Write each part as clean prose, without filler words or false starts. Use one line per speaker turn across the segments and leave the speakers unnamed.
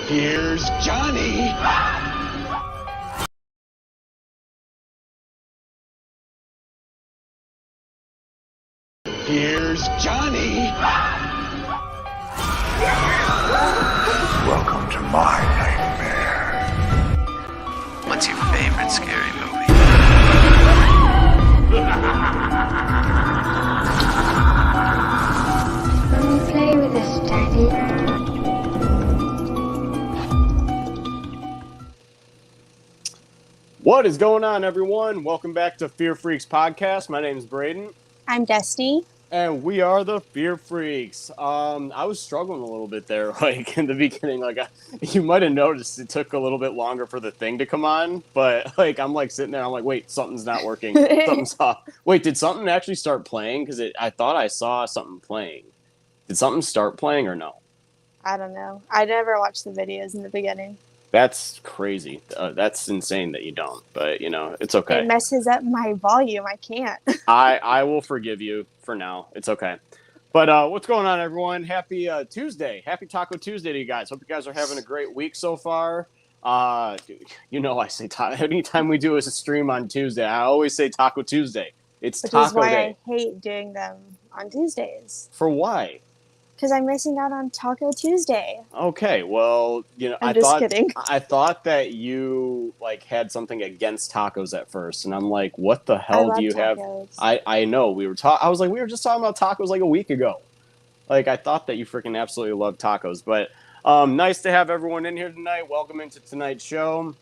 Here's Johnny. Here's Johnny.
Welcome to my nightmare.
What's your favorite scary movie?
Let me play with this, Daddy.
What is going on, everyone? Welcome back to Fear Freaks Podcast. My name is Braden.
I'm Destiny.
And we are the Fear Freaks. I was struggling a little bit there, like in the beginning. You might have noticed it took a little bit longer for the thing to come on, but I'm sitting there. I'm like, wait, something's not working. Something's off. Wait, did something actually start playing? Because I thought I saw something playing. Did something start playing or no?
I don't know. I never watched the videos in the beginning.
That's crazy. That's insane that you don't. But it's okay.
It messes up my volume. I can't.
I will forgive you for now. It's okay. But what's going on, everyone? Happy Tuesday. Happy Taco Tuesday to you guys. Hope you guys are having a great week so far. I say anytime we do a stream on Tuesday, I always say Taco Tuesday. It's
Which
Taco
is why
Day.
I hate doing them on Tuesdays.
For why?
Because I'm missing out on Taco Tuesday.
Okay, well,
I'm just kidding.
I thought that you had something against tacos at first, and I'm like, what the hell do you
tacos.
have? I know we were we were just talking about tacos like a week ago. I thought that you freaking absolutely love tacos, but nice to have everyone in here tonight. Welcome into tonight's show.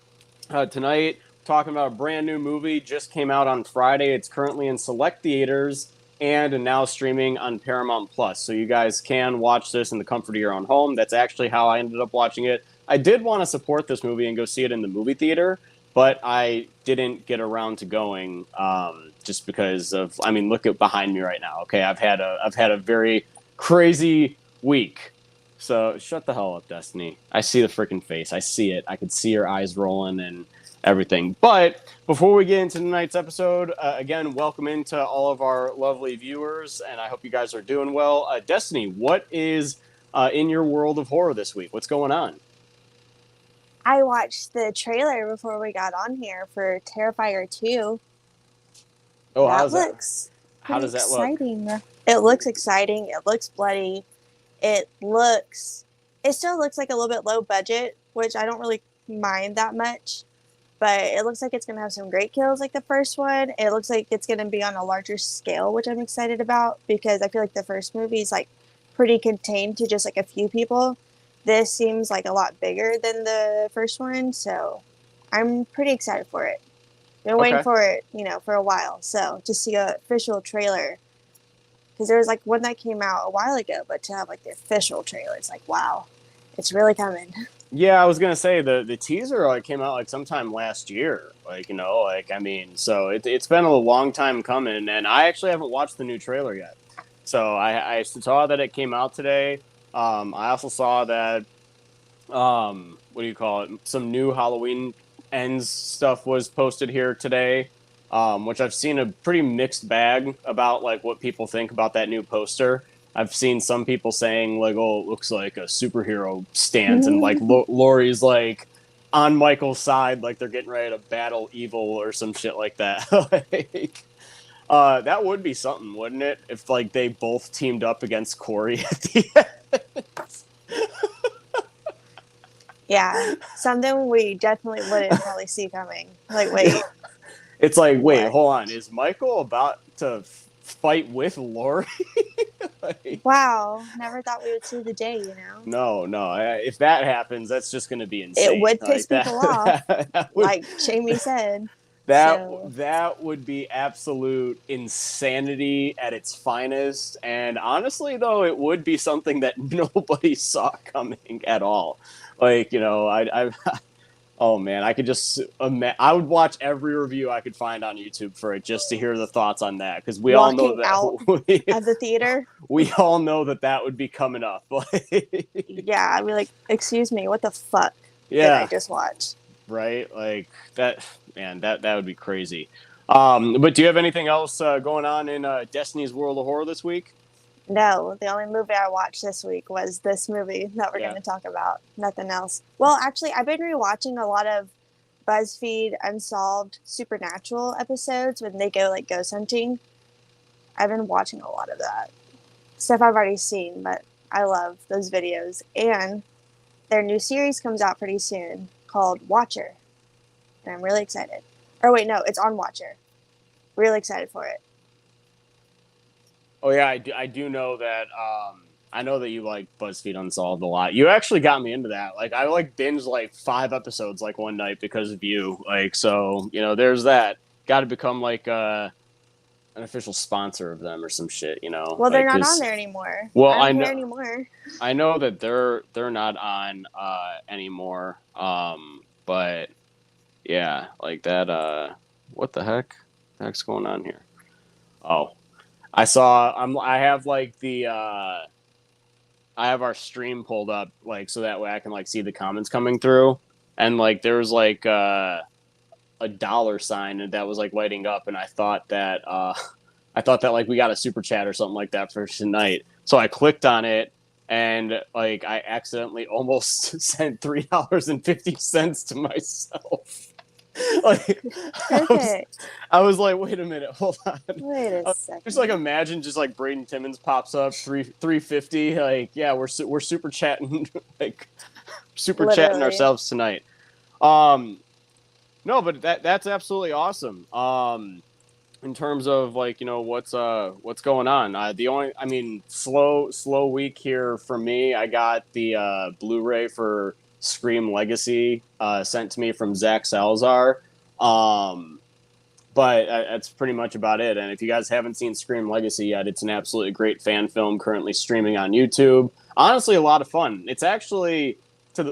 Tonight, talking about a brand new movie, just came out on Friday. It's currently in select theaters and now streaming on Paramount Plus. So you guys can watch this in the comfort of your own home. That's actually how I ended up watching it. I did want to support this movie and go see it in the movie theater, but I didn't get around to going just because of, look at behind me right now. Okay, I've had a very crazy week. So shut the hell up, Destiny. I see the freaking face. I see it. I could see your eyes rolling and everything. But before we get into tonight's episode, again, welcome into all of our lovely viewers, and I hope you guys are doing well. Destiny, what is in your world of horror this week? What's going on?
I watched the trailer before we got on here for Terrifier 2.
Oh,
How does that
look?
It looks exciting. It looks bloody. It still looks like a little bit low budget, which I don't really mind that much. But it looks like it's going to have some great kills like the first one. It looks like it's going to be on a larger scale, which I'm excited about because I feel like the first movie is pretty contained to just a few people. This seems like a lot bigger than the first one, so I'm pretty excited for it. Been waiting for it, for a while. So to see an official trailer, because there was one that came out a while ago, but to have the official trailer, it's wow, it's really coming.
Yeah, I was gonna say the teaser came out sometime last year. So it's been a long time coming, and I actually haven't watched the new trailer yet. So I saw that it came out today. I also saw that some new Halloween Ends stuff was posted here today, which I've seen a pretty mixed bag about what people think about that new poster. I've seen some people saying oh, it looks like a superhero stance, and Laurie's on Michael's side, they're getting ready to battle evil or some shit like that. That would be something, wouldn't it? If they both teamed up against Corey at the end.
Yeah, something we definitely wouldn't probably see coming. Wait.
It's wait, hold on. Is Michael about to fight with Laurie?
Wow, never thought we would see the day,
No. If that happens, that's just going to be insane.
It would piss people off, like Jamie said.
That would be absolute insanity at its finest. And honestly, though, it would be something that nobody saw coming at all. Oh man, I could just I would watch every review I could find on YouTube for it just to hear the thoughts on that, because we all know that
out of the theater.
We all know that would be coming up.
Yeah, I'd be excuse me, what the fuck did I just watch?
Right, that. Man, that would be crazy. But do you have anything else going on in Destiny's World of Horror this week?
No, the only movie I watched this week was this movie that we're
Yeah.
going to talk about. Nothing else. Well, actually, I've been rewatching a lot of BuzzFeed Unsolved Supernatural episodes when they go like ghost hunting. I've been watching a lot of that stuff I've already seen, but I love those videos. And their new series comes out pretty soon called Watcher, and I'm really excited. Or wait, no, it's on Watcher. Really excited for it.
Oh yeah, I do know that. I know that you like BuzzFeed Unsolved a lot. You actually got me into that. Like I like binged like 5 episodes like one night because of you. Like so, there's that. Got to become like an official sponsor of them or some shit.
Well, they're
like,
not on there anymore.
Well,
I
I
don't
know.
care anymore.
I know that they're not on anymore. But yeah, like that. What the heck? The heck's going on here? Oh, I saw. I have like the. I have our stream pulled up, like so that way I can like see the comments coming through, and like there was like a dollar sign that was like lighting up, and I thought that like we got a super chat or something like that for tonight. So I clicked on it, and like I accidentally almost sent $3.50 to myself. Like
Perfect.
I was like, wait a minute, hold on.
Wait a second.
Just like imagine, just like Braden Timmons pops up, 350. Like, yeah, we're super chatting, like super chatting
Literally.
ourselves tonight. No, but that's absolutely awesome. In terms of like what's going on. Slow week here for me. I got the Blu-ray for Scream Legacy sent to me from Zach Salazar. But that's pretty much about it. And if you guys haven't seen Scream Legacy yet, it's an absolutely great fan film currently streaming on YouTube. Honestly, a lot of fun. It's actually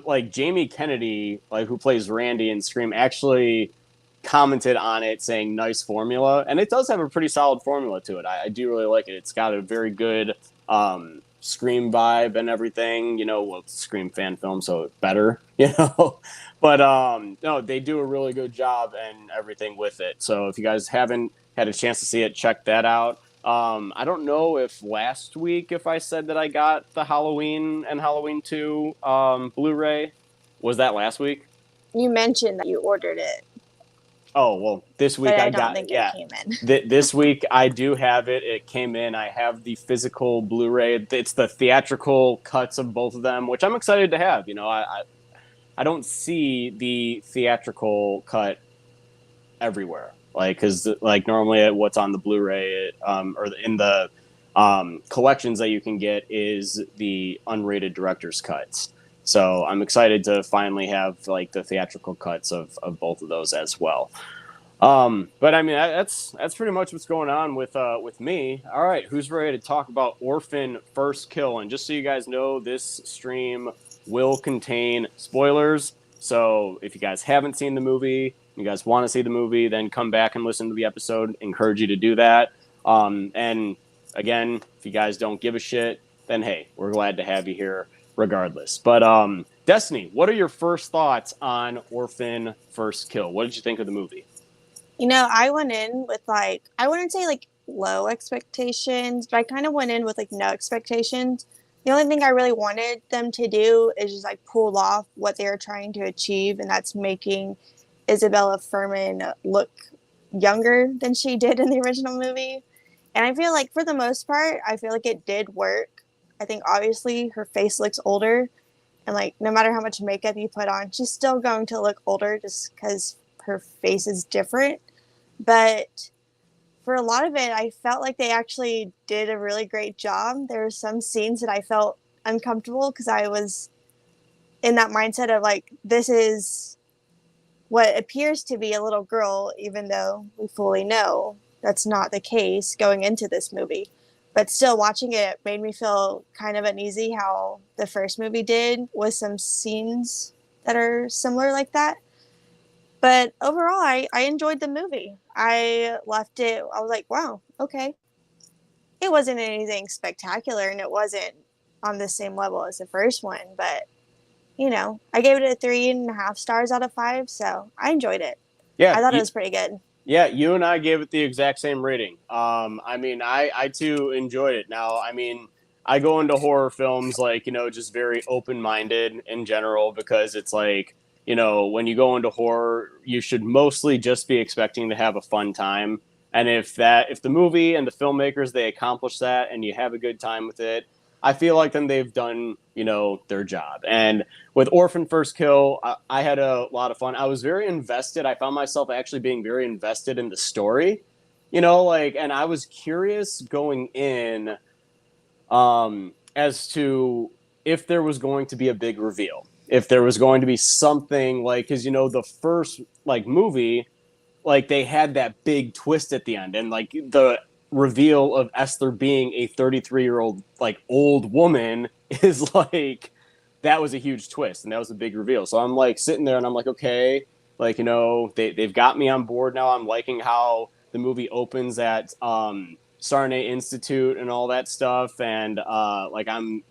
like Jamie Kennedy, like who plays Randy in Scream, actually commented on it saying nice formula, and it does have a pretty solid formula to it. I do really like it. It's got a very good Scream vibe and everything. Well, it's a Scream fan film, so it's better. But no, they do a really good job and everything with it. So if you guys haven't had a chance to see it, check that out. I don't know if last week if I said that I got the Halloween and Halloween 2 Blu-ray. Was that last week?
You mentioned that you ordered it.
Oh, well, this week
But I
I
don't
got
think
yeah.
it came in.
This week I do have it. It came in. I have the physical Blu-ray. It's the theatrical cuts of both of them, which I'm excited to have. I don't see the theatrical cut everywhere, like because like normally what's on the Blu-ray or in the collections that you can get is the unrated director's cuts. So I'm excited to finally have like the theatrical cuts of both of those as well. But I mean that's pretty much what's going on with me. All right, who's ready to talk about Orphan First Kill? And just so you guys know, this stream will contain spoilers. So if you guys haven't seen the movie, you guys want to see the movie, then come back and listen to the episode. Encourage you to do that. And again, if you guys don't give a shit, then hey, we're glad to have you here regardless. But Destiny, what are your first thoughts on Orphan First Kill? What did you think of the movie?
I went in with like, I wouldn't say like low expectations, but I kind of went in with like no expectations. The only thing I really wanted them to do is just like pull off what they were trying to achieve, and that's making Isabella Furman look younger than she did in the original movie. And I feel like for the most part, I feel like it did work. I think obviously her face looks older, and like no matter how much makeup you put on, she's still going to look older just because her face is different. But for a lot of it, I felt like they actually did a really great job. There were some scenes that I felt uncomfortable because I was in that mindset of like, this is what appears to be a little girl, even though we fully know that's not the case going into this movie. But still, watching it made me feel kind of uneasy how the first movie did with some scenes that are similar like that. But overall, I enjoyed the movie. I left it, I was like, wow, okay. It wasn't anything spectacular, and it wasn't on the same level as the first one, but, I gave it a 3.5 stars out of 5, so I enjoyed it.
Yeah,
I thought it was pretty good.
Yeah, you and I gave it the exact same rating. I mean, I too enjoyed it. Now, I mean, I go into horror films like, just very open minded in general because it's like, when you go into horror, you should mostly just be expecting to have a fun time. And if the movie and the filmmakers, they accomplish that and you have a good time with it, I feel like then they've done, their job. And with Orphan First Kill, I had a lot of fun. I was very invested. I found myself actually being very invested in the story, and I was curious going in as to if there was going to be a big reveal, if there was going to be something like, because, the first like movie, like they had that big twist at the end and like the reveal of Esther being a 33-year-old like old woman is like that was a huge twist and that was a big reveal. So I'm like sitting there and I'm like, okay, like, they've got me on board now. I'm liking how the movie opens at Sarnay Institute and all that stuff. And like I'm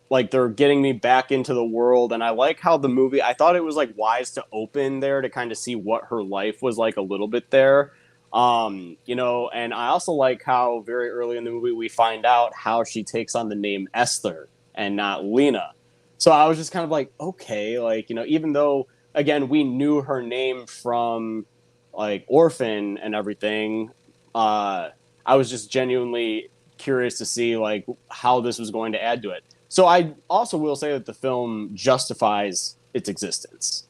like they're getting me back into the world, and I like how the movie, I thought it was like wise to open there to kind of see what her life was like a little bit there. And I also like how very early in the movie we find out how she takes on the name Esther and not Lena. So I was just kind of like, okay, like, even though again we knew her name from like Orphan and everything, I was just genuinely curious to see like how this was going to add to it. So I also will say that the film justifies its existence.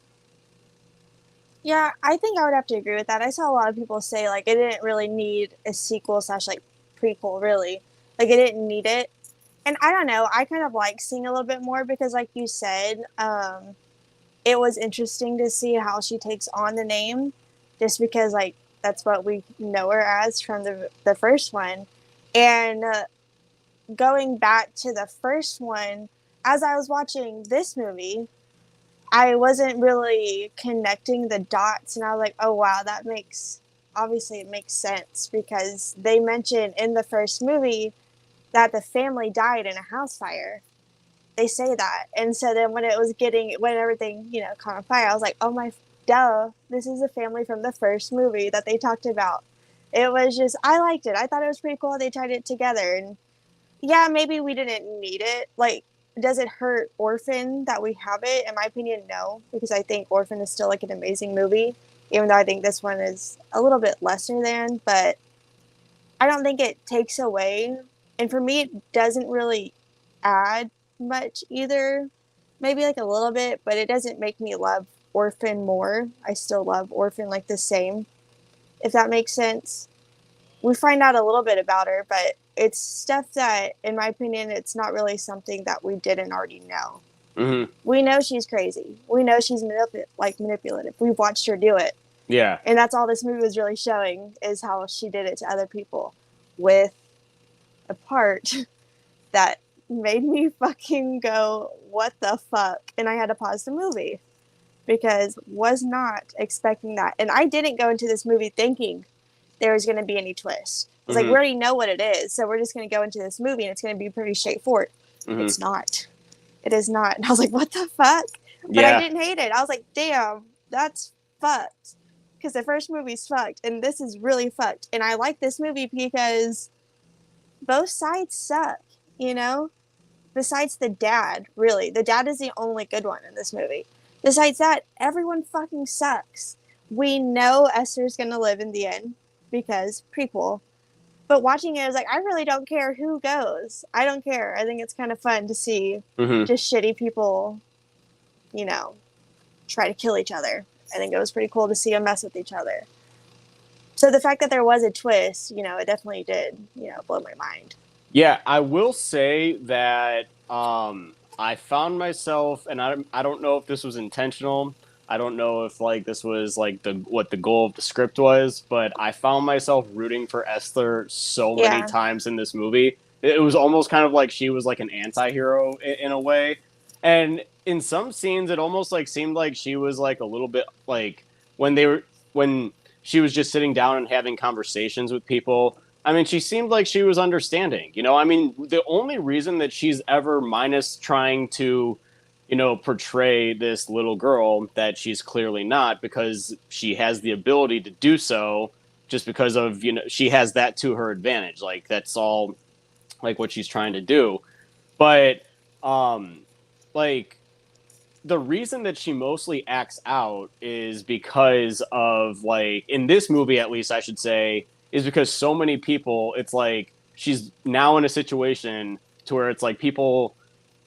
Yeah, I think I would have to agree with that. I saw a lot of people say like it didn't really need a sequel slash like prequel, really. Like it didn't need it. And I don't know, I kind of like seeing a little bit more because like you said, it was interesting to see how she takes on the name just because like that's what we know her as from the first one. And going back to the first one, as I was watching this movie, I wasn't really connecting the dots, and I was like, oh wow, that makes, obviously it makes sense because they mentioned in the first movie that the family died in a house fire. They say that. And so then when everything, caught on fire, I was like, oh my, duh, this is the family from the first movie that they talked about. It was just, I liked it. I thought it was pretty cool. They tied it together. And yeah, maybe we didn't need it. Like, does it hurt Orphan that we have it? In my opinion, no, because I think Orphan is still like an amazing movie, even though I think this one is a little bit lesser than, but I don't think it takes away. And for me, it doesn't really add much either. Maybe like a little bit, but it doesn't make me love Orphan more. I still love Orphan like the same, if that makes sense. We find out a little bit about her, but it's stuff that, in my opinion, it's not really something that we didn't already know.
Mm-hmm.
We know she's crazy. We know she's manipulative. We've watched her do it.
Yeah.
And that's all this movie was really showing is how she did it to other people with a part that made me fucking go, what the fuck? And I had to pause the movie because was not expecting that. And I didn't go into this movie thinking there was going to be any twist. I was like, we already know what it is, so we're just going to go into this movie and it's going to be pretty straightforward. It's not. It is not. And I was like, what the fuck? But I didn't hate it. I was like, damn, that's fucked. Because the first movie's fucked, and this is really fucked. And I like this movie because both sides suck, Besides the dad, really. The dad is the only good one in this movie. Besides that, everyone fucking sucks. We know Esther's going to live in the end because prequel. But watching it, I was like, I really don't care who goes. I don't care. I think it's kind of fun to see just shitty people, try to kill each other. I think it was pretty cool to see them mess with each other. So the fact that there was a twist, it definitely did, blow my mind.
Yeah, I will say that I found myself, and I don't know if this was intentional. I don't know if like this was like what the goal of the script was, but I found myself rooting for Esther so many times in this movie. It was almost kind of like she was like an anti-hero in a way. And in some scenes it almost like seemed like she was like a little bit like when she was just sitting down and having conversations with people. I mean, she seemed like she was understanding, I mean, the only reason that she's ever minus trying to, portray this little girl that she's clearly not, because she has the ability to do so just because of, she has that to her advantage. Like, that's all, like, what she's trying to do. But, like, the reason that she mostly acts out is because of, like, in this movie, at least I should say, is because so many people, it's like, she's now in a situation to where it's like people,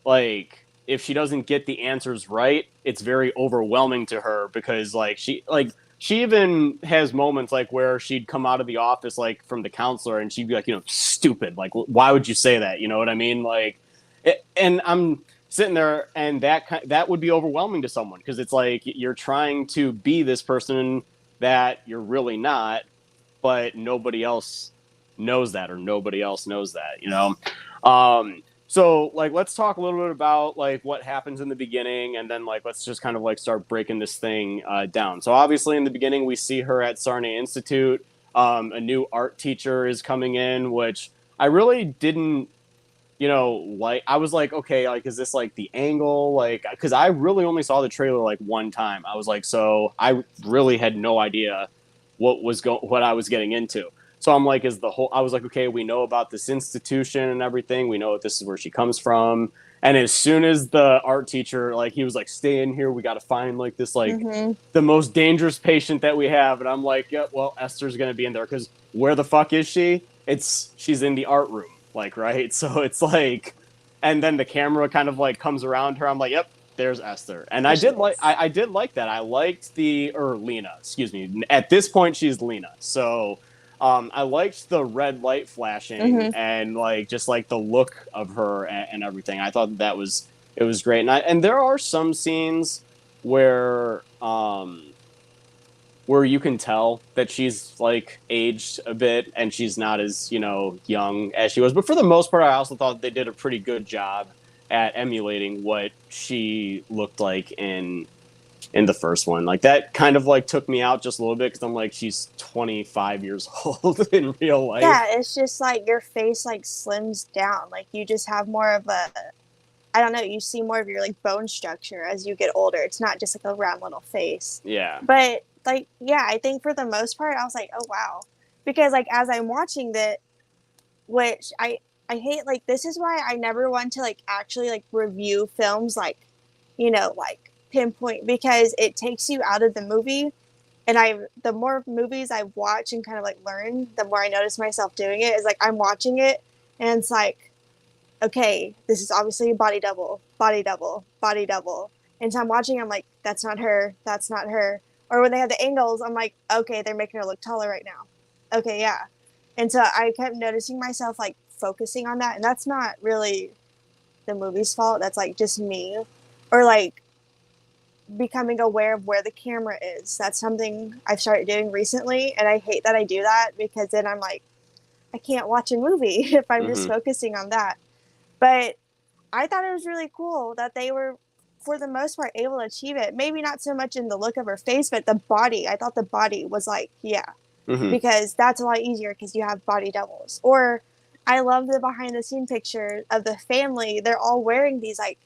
like, if she doesn't get the answers right, it's very overwhelming to her, because she even has moments like where she'd come out of the office, like, from the counselor, and she'd be like, stupid, like, why would you say that? You know what I mean? Like, and I'm sitting there, and that would be overwhelming to someone, because it's like you're trying to be this person that you're really not, but nobody else knows that, or nobody else knows that. So, like, let's talk a little bit about, like, what happens in the beginning, and then, like, let's just kind of, like, start breaking this thing down. So, obviously, in the beginning, we see her at Sarnia Institute. A new art teacher is coming in, which I really didn't, like, I was like, okay, like, is this, like, the angle? Like, because I really only saw the trailer, like, one time. I was like, so I really had no idea what I was getting into. So I'm like, I was like, okay, we know about this institution and everything. We know that this is where she comes from. And as soon as the art teacher, like, he was like, stay in here. We got to find, like, this, like, the most dangerous patient that we have. And I'm like, yeah, well, Esther's going to be in there, because where the fuck is she? She's in the art room, like, right? So it's like, and then the camera kind of, like, comes around her. I'm like, yep, there's Esther. And I did like that. I liked Lena, excuse me. At this point, she's Lena. So I liked the red light flashing and, like, just, like, the look of her and everything. I thought it was great. And there are some scenes where you can tell that she's, like, aged a bit, and she's not as, young as she was. But for the most part, I also thought they did a pretty good job at emulating what she looked like in the first one. Like, that kind of, like, took me out just a little bit, because I'm like, she's 25 years old in real life.
Yeah, it's just like your face, like, slims down. Like, you just have more of a, I don't know, you see more of your, like, bone structure as you get older. It's not just like a round little face.
Yeah.
But, like, yeah, I think for the most part, I was like, oh, wow. Because, like, as I'm watching that, which I hate, like, this is why I never want to, like, actually, like, review films, like, like, pinpoint, because it takes you out of the movie. And the more movies I watch and kind of, like, learn, the more I notice myself doing it. Is like, I'm watching it, and it's like, okay, this is obviously a body double, body double, body double. And so I'm watching, I'm like, that's not her, that's not her. Or when they have the angles, I'm like, okay, they're making her look taller right now. Okay, yeah. And so I kept noticing myself, like, focusing on that. And that's not really the movie's fault. That's, like, just me. Or, like, becoming aware of where the camera is. That's something I've started doing recently. And I hate that I do that, because then I'm like, I can't watch a movie if I'm just focusing on that. But I thought it was really cool that they were, for the most part, able to achieve it. Maybe not so much in the look of her face, but the body. I thought the body was like, yeah. Because that's a lot easier, because you have body doubles. Or I love the behind the scene picture of the family. They're all wearing these, like,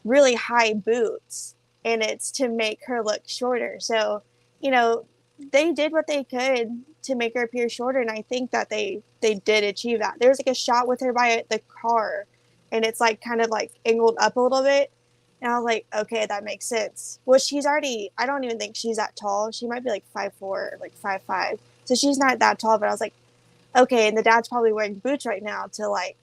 really high boots, and it's to make her look shorter. So, they did what they could to make her appear shorter, and I think that they did achieve that. There's, like, a shot with her by the car, and it's, like, kind of, like, angled up a little bit, and I was like, okay, that makes sense. Well, I don't even think she's that tall. She might be, like, 5'4", or, like, 5'5". So she's not that tall, but I was like, okay, and the dad's probably wearing boots right now to, like,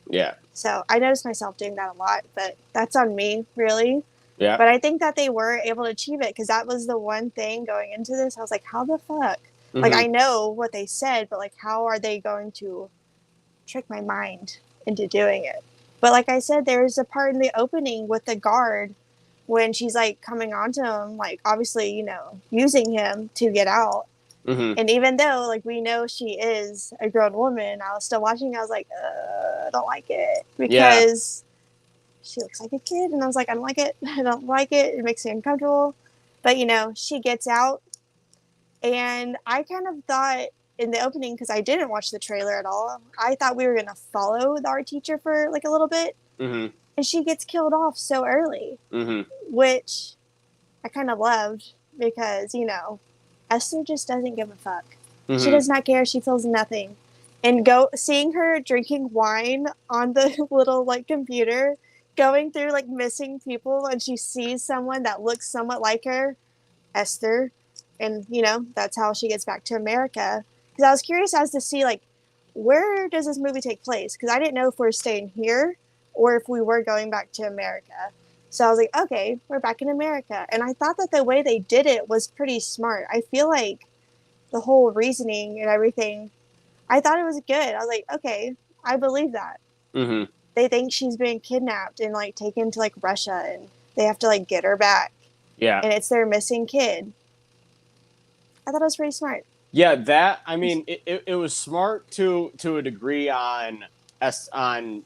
Yeah.
So I noticed myself doing that a lot, but that's on me, really.
Yeah.
But I think that they were able to achieve it, because that was the one thing going into this. I was like, how the fuck? Like, I know what they said, but, like, how are they going to trick my mind into doing it? But like I said, there's a part in the opening with the guard when she's, like, coming onto him, like, obviously, using him to get out. And even though, like, we know she is a grown woman, I was still watching. I was like, I don't like it, because she looks like a kid. And I was like, I don't like it. I don't like it. It makes me uncomfortable. But, she gets out. And I kind of thought in the opening, because I didn't watch the trailer at all, I thought we were going to follow our teacher for, like, a little bit. and she gets killed off so early, which I kind of loved because, you know, Esther just doesn't give a fuck. She does not care. She feels nothing. And seeing her drinking wine on the little like computer, going through like missing people, and she sees someone that looks somewhat like her, Esther, and you know that's how she gets back to America. Because I was curious as to see like where does this movie take place? Because I didn't know if we're staying here or if we were going back to America. So I was like, okay, we're back in America, and I thought that the way they did it was pretty smart. I feel like the whole reasoning and everything, I thought it was good. I was like, okay, I believe that. They think she's been kidnapped and like taken to like Russia, and they have to like get her back.
Yeah.
And it's their missing kid. I thought it was pretty smart.
Yeah, that, I mean, it was smart to a degree on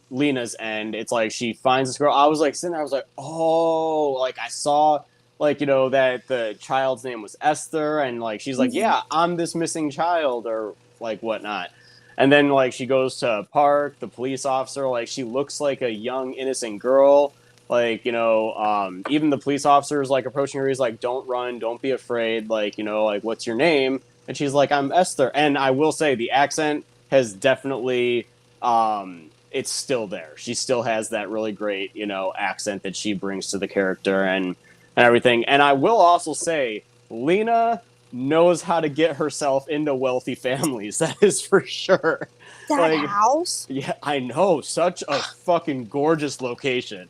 Lena's end. It's like she finds this girl. I was like sitting there, I was like, oh, like I saw like, you know, that the child's name was Esther, and like she's like, yeah, I'm this missing child or like whatnot. And then like she goes to Park, the police officer, like she looks like a young innocent girl. Like, you know, even the police officer is like approaching her. He's like, don't run, don't be afraid. Like, you know, like, what's your name? And she's like, I'm Esther. And I will say the accent has definitely, it's still there. She still has that really great, you know, accent that she brings to the character and everything. And I will also say, Lena knows how to get herself into wealthy families. That is for sure.
That
like,
house?
Yeah, I know. Such a fucking gorgeous location.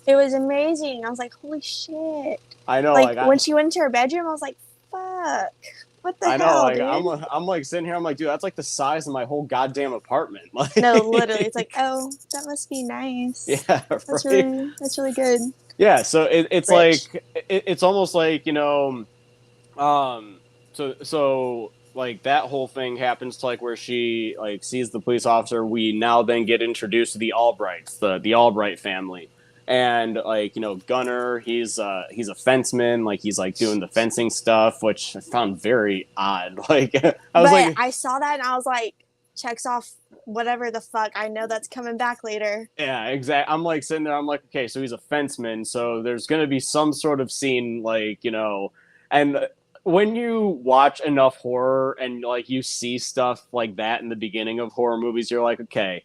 It was amazing. I was like, holy shit.
I know.
Like when she went into her bedroom, I was like, fuck. What the hell,
like,
dude?
I'm like sitting here, I'm like, dude, that's like the size of my whole goddamn apartment. Like,
no, literally. It's like, oh, that must be nice.
Yeah,
that's
right?
That's really good.
Yeah, so it's
Rich.
like, it's almost like, you know, so like that whole thing happens to like where she like sees the police officer. We now then get introduced to the Albrights, the Albright family. And like, you know, Gunnar, he's a fenceman, like he's like doing the fencing stuff, which I found very odd. Like
I saw that and I was like, checks off whatever the fuck. I know that's coming back later.
Yeah, exactly. I'm like sitting there, I'm like, okay, so he's a fenceman, so there's gonna be some sort of scene, like, you know, and when you watch enough horror and like you see stuff like that in the beginning of horror movies, you're like, okay,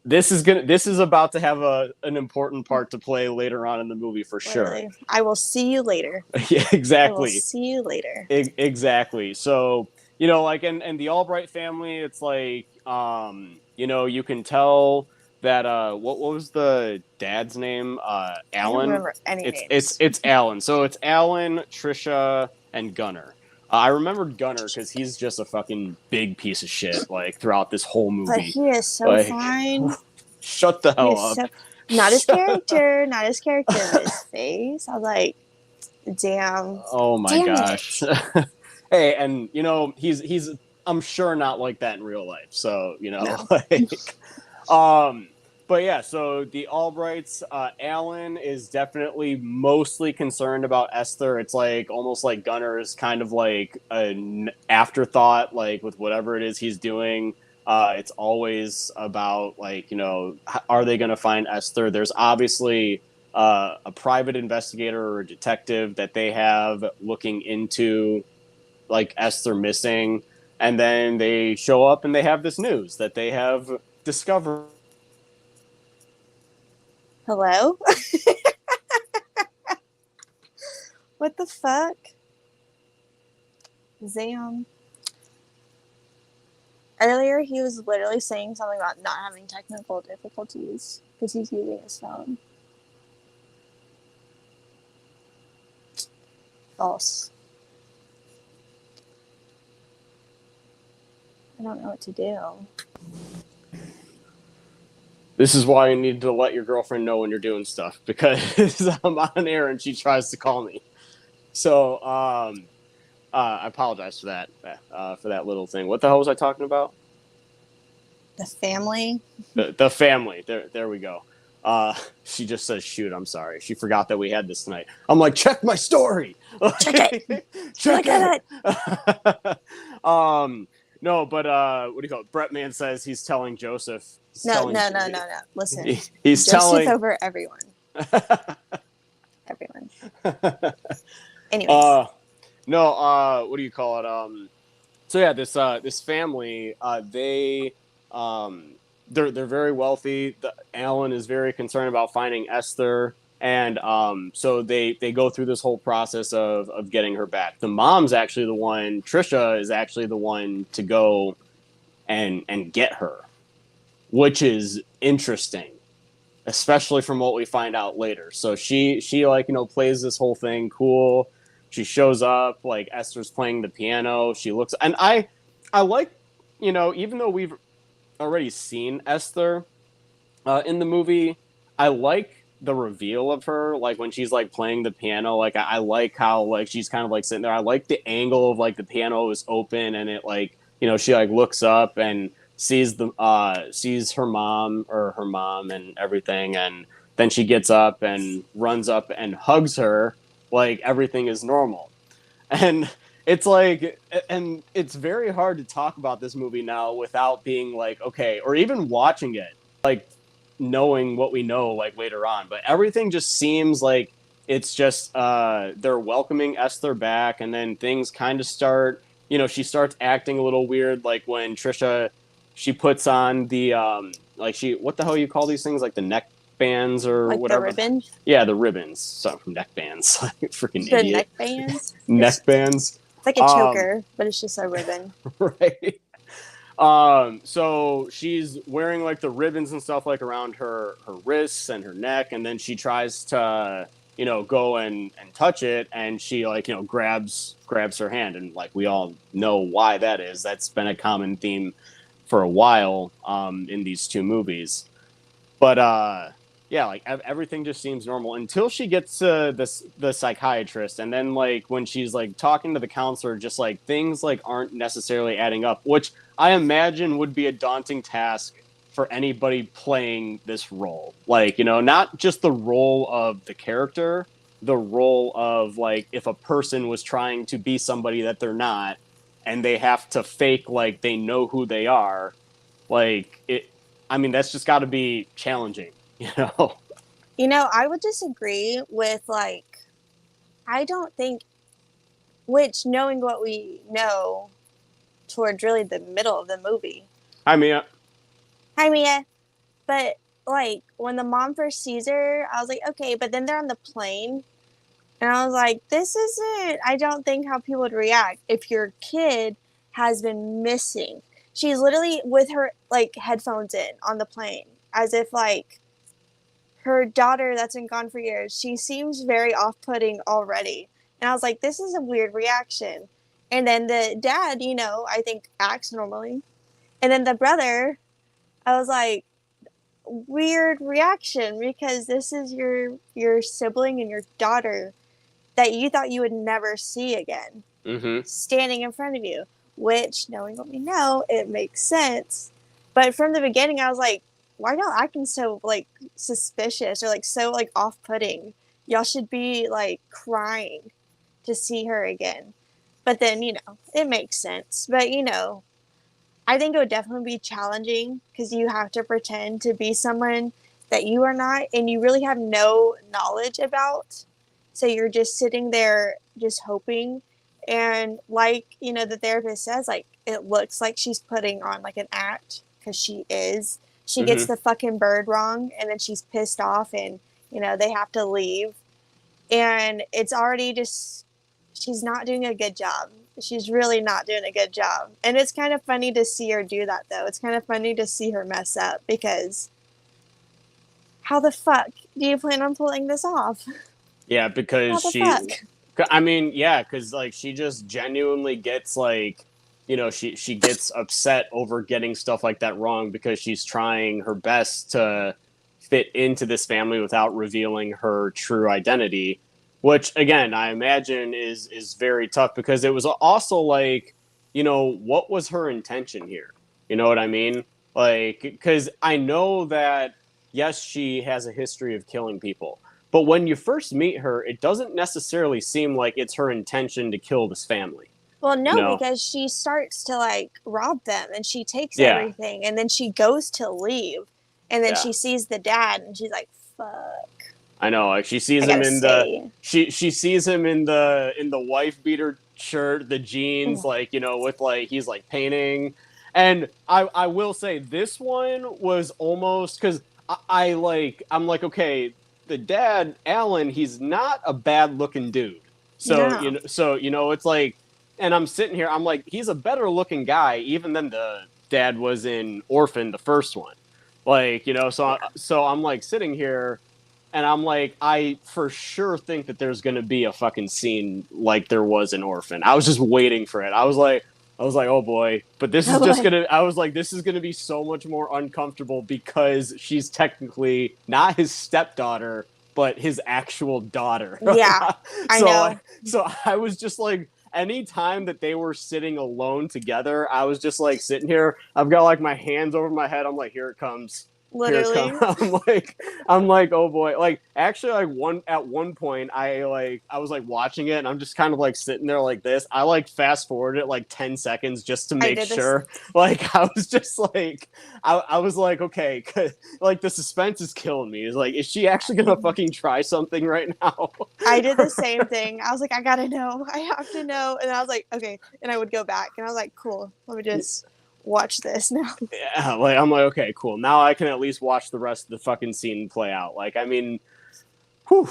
this is about to have an important part to play later on in the movie for sure.
I will see you later.
Yeah, exactly.
I will see you later.
Exactly. So, you know, like in the Albright family, it's like, you know, you can tell that what was the dad's name? Alan.
I don't remember any names.
It's Alan. So it's Alan, Trisha, and Gunnar. I remembered Gunnar because he's just a fucking big piece of shit, like, throughout this whole movie.
But he is so
like,
fine.
Shut the hell up.
Not his character, but his face. I was like, damn.
Oh my gosh. Hey, and, you know, he's I'm sure not like that in real life. So, you know,
no.
like, but yeah, so the Albrights, Alan is definitely mostly concerned about Esther. It's like almost like Gunnar is kind of like an afterthought, like with whatever it is he's doing. It's always about like, you know, are they going to find Esther? There's obviously a private investigator or a detective that they have looking into like Esther missing. And then they show up and they have this news that they have discovered.
Hello? What the fuck? Zam. Earlier, he was literally saying something about not having technical difficulties because he's using his phone. False. I don't know what to do.
This is why you need to let your girlfriend know when you're doing stuff, because I'm on air and she tries to call me. So I apologize for that little thing. What the hell was I talking about?
The family.
The family. There we go. She just says, shoot, I'm sorry. She forgot that we had this tonight. I'm like, check my story.
Check it.
Check it. No, but what do you call it? Bretman says he's telling Joseph.
No. Listen,
He's
Joseph
telling.
over everyone. Everyone. Anyways.
No, what do you call it? So yeah, this family, they're very wealthy. Alan is very concerned about finding Esther, and so they go through this whole process of getting her back. The mom's actually the one. Trisha is actually the one to go and get her, which is interesting, especially from what we find out later. So she like plays this whole thing cool. She shows up like Esther's playing the piano. She looks, and I like, even though we've already seen Esther in the movie, I like the reveal of her, like when she's like playing the piano. Like I like how like she's kind of like sitting there. I like the angle of like the piano is open and it like she like looks up and sees her mom and everything, and then she gets up and runs up and hugs her like everything is normal. And it's like, and it's very hard to talk about this movie now without being like, okay, or even watching it, like knowing what we know like later on. But everything just seems like it's just they're welcoming Esther back, and then things kind of start. She starts acting a little weird, like when Trisha, she puts on the what the hell you call these things, like the neck bands or
like
whatever.
The ribbon?
Yeah, the ribbons. So neck bands. Freaking
the
idiot.
Neck bands?
Neck bands.
It's like a choker, but it's just a ribbon.
Right. So she's wearing like the ribbons and stuff like around her wrists and her neck, and then she tries to go and touch it, and she like grabs her hand, and like we all know why that is. That's been a common theme for a while in these two movies. But yeah, like everything just seems normal until she gets to the psychiatrist, and then like when she's like talking to the counselor, just like things like aren't necessarily adding up, which I imagine would be a daunting task for anybody playing this role. Like, not just the role of the character, the role of like if a person was trying to be somebody that they're not, and they have to fake like they know who they are. Like it, I mean, that's just got to be challenging.
I would disagree with like, I don't think, which knowing what we know towards really the middle of the movie.
Hi, Mia.
Hi, Mia. But like when the mom first sees her, I was like, okay, but then they're on the plane. And I was like, this isn't, I don't think how people would react if your kid has been missing. She's literally with her like headphones in on the plane as if like her daughter that's been gone for years, she seems very off-putting already. And I was like, this is a weird reaction. And then the dad, I think acts normally. And then the brother, I was like, weird reaction because this is your sibling and your daughter that you thought you would never see again, standing in front of you, which, knowing what we know, it makes sense. But from the beginning, I was like, why y'all acting so like suspicious or like so like off-putting? Y'all should be like crying to see her again. But then it makes sense. But I think it would definitely be challenging because you have to pretend to be someone that you are not and you really have no knowledge about. So you're just sitting there just hoping. And like the therapist says, like it looks like she's putting on like an act because she is. She gets the fucking bird wrong, and then she's pissed off, and, they have to leave. And it's already just, she's not doing a good job. She's really not doing a good job. And it's kind of funny to see her do that, though. It's kind of funny to see her mess up, because how the fuck do you plan on pulling this off?
Yeah, because I mean, yeah, because like she just genuinely gets like, she gets upset over getting stuff like that wrong because she's trying her best to fit into this family without revealing her true identity, which again, I imagine is very tough because it was also like, what was her intention here? You know what I mean? Like, because I know that, yes, she has a history of killing people, but when you first meet her, it doesn't necessarily seem like it's her intention to kill this family.
Well, no,
you know?
because she starts to like rob them and she takes
Yeah.
everything and then she goes to leave and then
Yeah.
she sees the dad and she's like, fuck.
I know, like she sees
I
him
gotta
in the
say.
she sees him in the wife beater shirt, the jeans, like, you know, with like he's like painting. And I will say this one was almost because I'm like, okay, the dad, Alan, he's not a bad looking dude.
No.
So you know, it's like, and I'm sitting here, I'm like, he's a better looking guy even than the dad was in Orphan, the first one. Like, you know, so I'm like sitting here and I'm like, I for sure think that there's gonna be a fucking scene like there was in Orphan. I was just waiting for it. I was like, oh boy. But this is
Oh
just
boy.
gonna I was like, this is gonna be so much more uncomfortable because she's technically not his stepdaughter, but his actual daughter.
Yeah, I know.
So I was just like, anytime that they were sitting alone together, I was just like sitting here. I've got like my hands over my head. I'm like, here it comes. Here it
Literally.
comes. I'm like, oh boy. Like actually at one point I was like watching it and I'm just kind of like sitting there like this. I like fast forwarded it like 10 seconds just to
I
make
did this.
sure. Like I was just like I was like, okay, like the suspense is killing me. Is like, is she actually gonna fucking try something right now?
I did the same thing. I was like, I gotta know. I have to know. And I was like, okay. And I would go back and I was like, cool. Let me just watch this now.
Yeah, like I'm like, okay, cool. Now I can at least watch the rest of the fucking scene play out. Like, I mean, whew.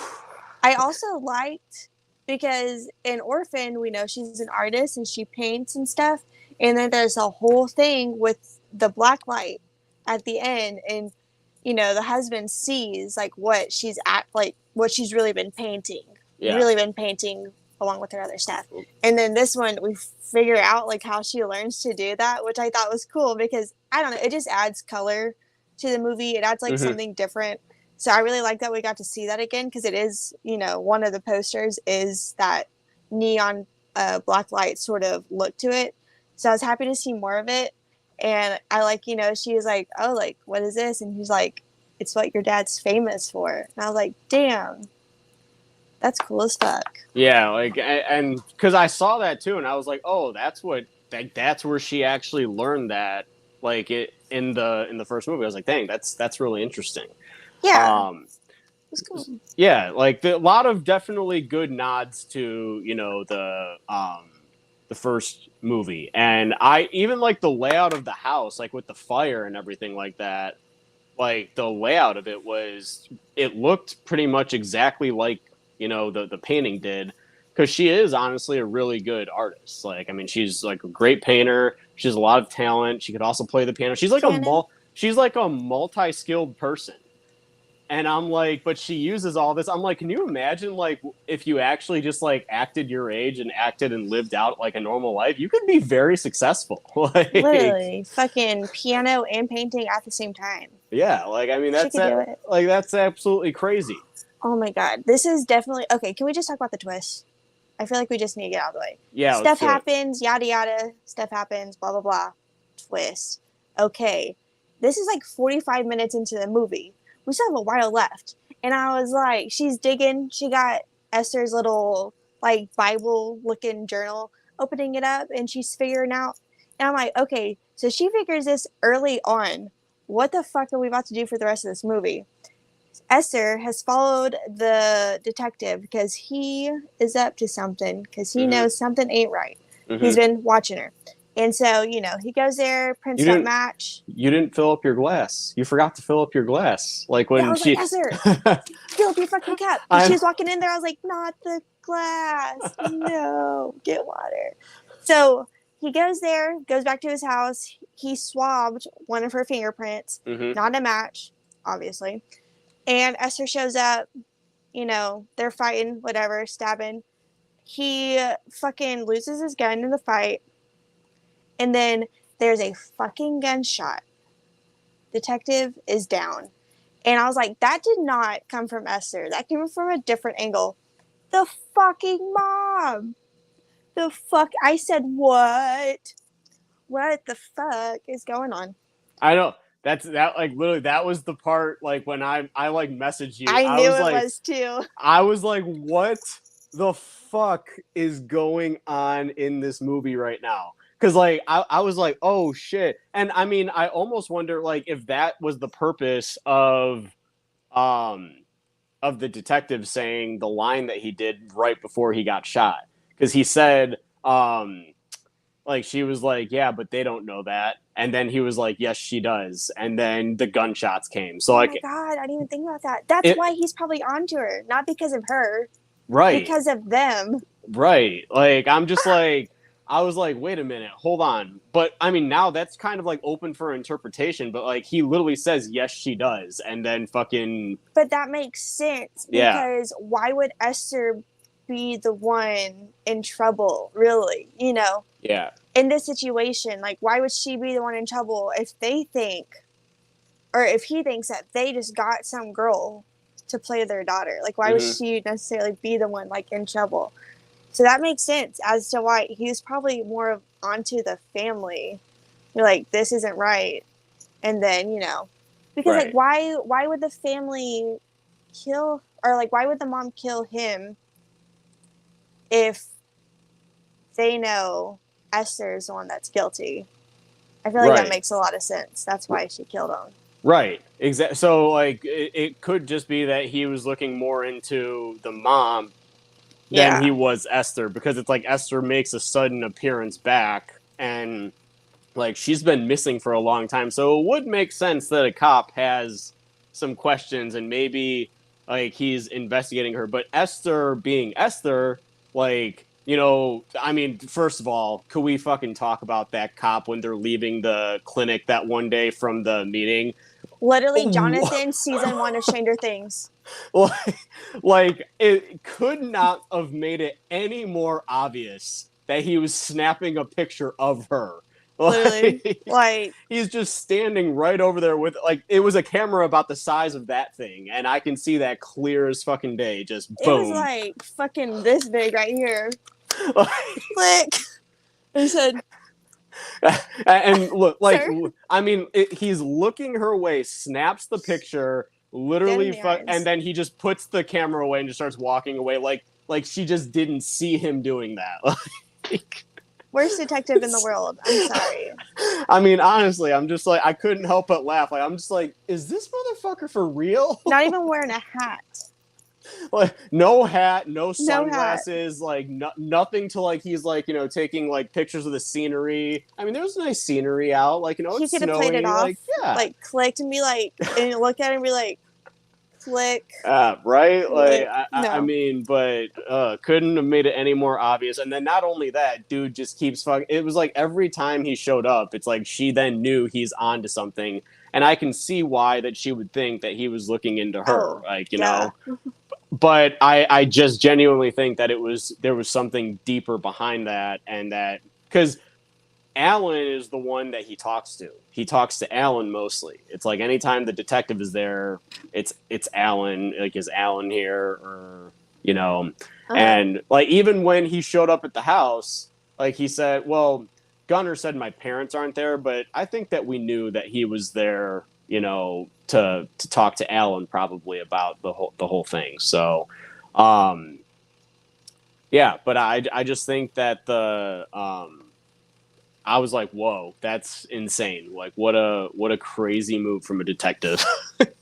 I also liked because in Orphan, we know she's an artist and she paints and stuff. And then there's a whole thing with the black light at the end. And, you know, the husband sees like what she's like what she's really been painting.
Yeah.
Really been painting along with her other stuff. And then this one, we figure out like how she learns to do that, which I thought was cool because I don't know, it just adds color to the movie. It adds like something different. So I really like that we got to see that again because it is, you know, one of the posters is that neon black light sort of look to it. So I was happy to see more of it. And I like, you know, she was like, oh, like, what is this? And he's like, it's what your dad's famous for. And I was like, damn, that's cool as fuck.
Yeah, like, and because I saw that too, and I was like, oh, that's where she actually learned that, like it in the first movie. I was like, dang, that's really interesting.
Yeah. It's cool.
Yeah, like a lot of definitely good nods to, you know, the first movie, and I even like the layout of the house, like with the fire and everything like that. Like the layout of it looked pretty much exactly like, you know, the painting did, because she is honestly a really good artist. Like, I mean, she's like a great painter. She has a lot of talent. She could also play the piano. She's like a multi-skilled person. And I'm like, but she uses all this. I'm like, can you imagine like if you actually just like acted your age and acted and lived out like a normal life, you could be very successful. Like,
literally fucking piano and painting at the same time.
Yeah, like I mean that's absolutely crazy.
Oh my god, this is definitely okay. Can we just talk about the twist? I feel like we just need to get out of the way.
Yeah,
stuff happens, yada yada. Stuff happens, blah blah blah. Twist. Okay, this is like 45 minutes into the movie. We still have a while left, and I was like, she's digging. She got Esther's little like Bible looking journal, opening it up, and she's figuring out. And I'm like, okay, so she figures this early on. What the fuck are we about to do for the rest of this movie? Esther has followed the detective because he is up to something, because he knows something ain't right. He's been watching her. And so, you know, he goes there, prints that match.
You didn't fill up your glass. You forgot to fill up your glass. Like when
I was like, Esther, fill up your fucking cup. And she was walking in there. I was like, not the glass. No, get water. So he goes there, goes back to his house. He swabbed one of her fingerprints, not a match, obviously. And Esther shows up, you know, they're fighting, whatever, stabbing. He fucking loses his gun in the fight. And then there's a fucking gunshot. Detective is down. And I was like, that did not come from Esther. That came from a different angle. The fucking mom. The fuck? I said, what? What the fuck is going on?
I know. That like literally that was the part like when I like messaged you.
I knew it was too.
I was like, what the fuck is going on in this movie right now? Because like I was like, oh shit. And I mean, I almost wonder like if that was the purpose um of the detective saying the line that he did right before he got shot. Because he said, like she was like, yeah, but they don't know that. And then he was like, yes, she does. And then the gunshots came. So
Oh
like
my god, I didn't even think about that. That's why he's probably onto her, not because of her,
right.
because of them.
Right. Like, I'm just like, I was like, wait a minute, hold on. But I mean, now that's kind of like open for interpretation, but like, he literally says, yes, she does. And then fucking.
But that makes sense because why would Esther be the one in trouble, really? You know?
Yeah.
In this situation, like, why would she be the one in trouble if they think, or if he thinks that they just got some girl to play their daughter? Like, why would she necessarily be the one, like, in trouble? So that makes sense as to why he was probably more of onto the family. You're like, this isn't right. And then, you know, because like, why would the family kill, or like, why would the mom kill him if they know Esther is the one that's guilty? I feel like that makes a lot of sense. That's why she killed him.
Right. Exactly. So like, it could just be that he was looking more into the mom than he was Esther, because it's like Esther makes a sudden appearance back, and like she's been missing for a long time. So it would make sense that a cop has some questions and maybe like he's investigating her. But Esther being Esther, like, you know, I mean, first of all, could we fucking talk about that cop when they're leaving the clinic that one day from the meeting?
Literally, Jonathan, season 1 of Stranger Things.
Like, it could not have made it any more obvious that he was snapping a picture of her.
Literally, like
he's just standing right over there with, like, it was a camera about the size of that thing, and I can see that clear as fucking day. Just boom.
It was like fucking this big right here. Click. He said.
And look, like, I mean, he's looking her way, snaps the picture, literally, and then he just puts the camera away and just starts walking away, like she just didn't see him doing that. Like,
worst detective in the world. I'm sorry.
I mean, honestly, I'm just like, I couldn't help but laugh. Like, I'm just like, is this motherfucker for real?
Not even wearing a hat.
Like, no hat, no sunglasses, like nothing to, like, he's like, you know, taking like pictures of the scenery. I mean, there was nice scenery out, like, you know,
he
could have played it off,
like, like clicked and be like, and look at him and be like, click.
Right? Like,
no.
I mean, but couldn't have made it any more obvious. And then not only that, dude just keeps fucking. It was like every time he showed up, it's like she then knew he's onto something, and I can see why that she would think that he was looking into her, like, you know. But I just genuinely think that there was something deeper behind that, and that because Alan is the one that he talks to. He talks to Alan mostly. It's like anytime the detective is there, it's Alan. Like, is Alan here, or, you know? And like, even when he showed up at the house, like, he said, well, Gunnar said my parents aren't there, but I think that we knew that he was there, you know, to talk to Alan probably about the whole thing. So, yeah, but I just think that I was like, whoa, that's insane. Like, what a crazy move from a detective.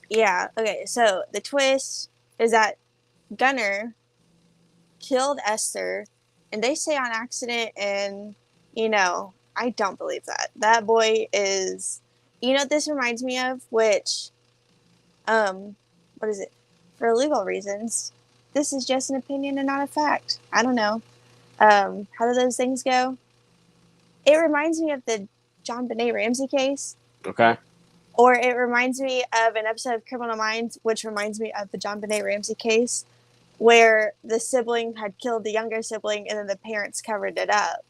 Yeah. Okay. So the twist is that Gunnar killed Esther, and they say on accident, and, you know, I don't believe that. That boy is, you know what this reminds me of? Which, what is it? For legal reasons, this is just an opinion and not a fact. I don't know. How do those things go? It reminds me of the John Benet Ramsey case.
Okay.
Or it reminds me of an episode of Criminal Minds, which reminds me of the John Benet Ramsey case, where the sibling had killed the younger sibling and then the parents covered it up.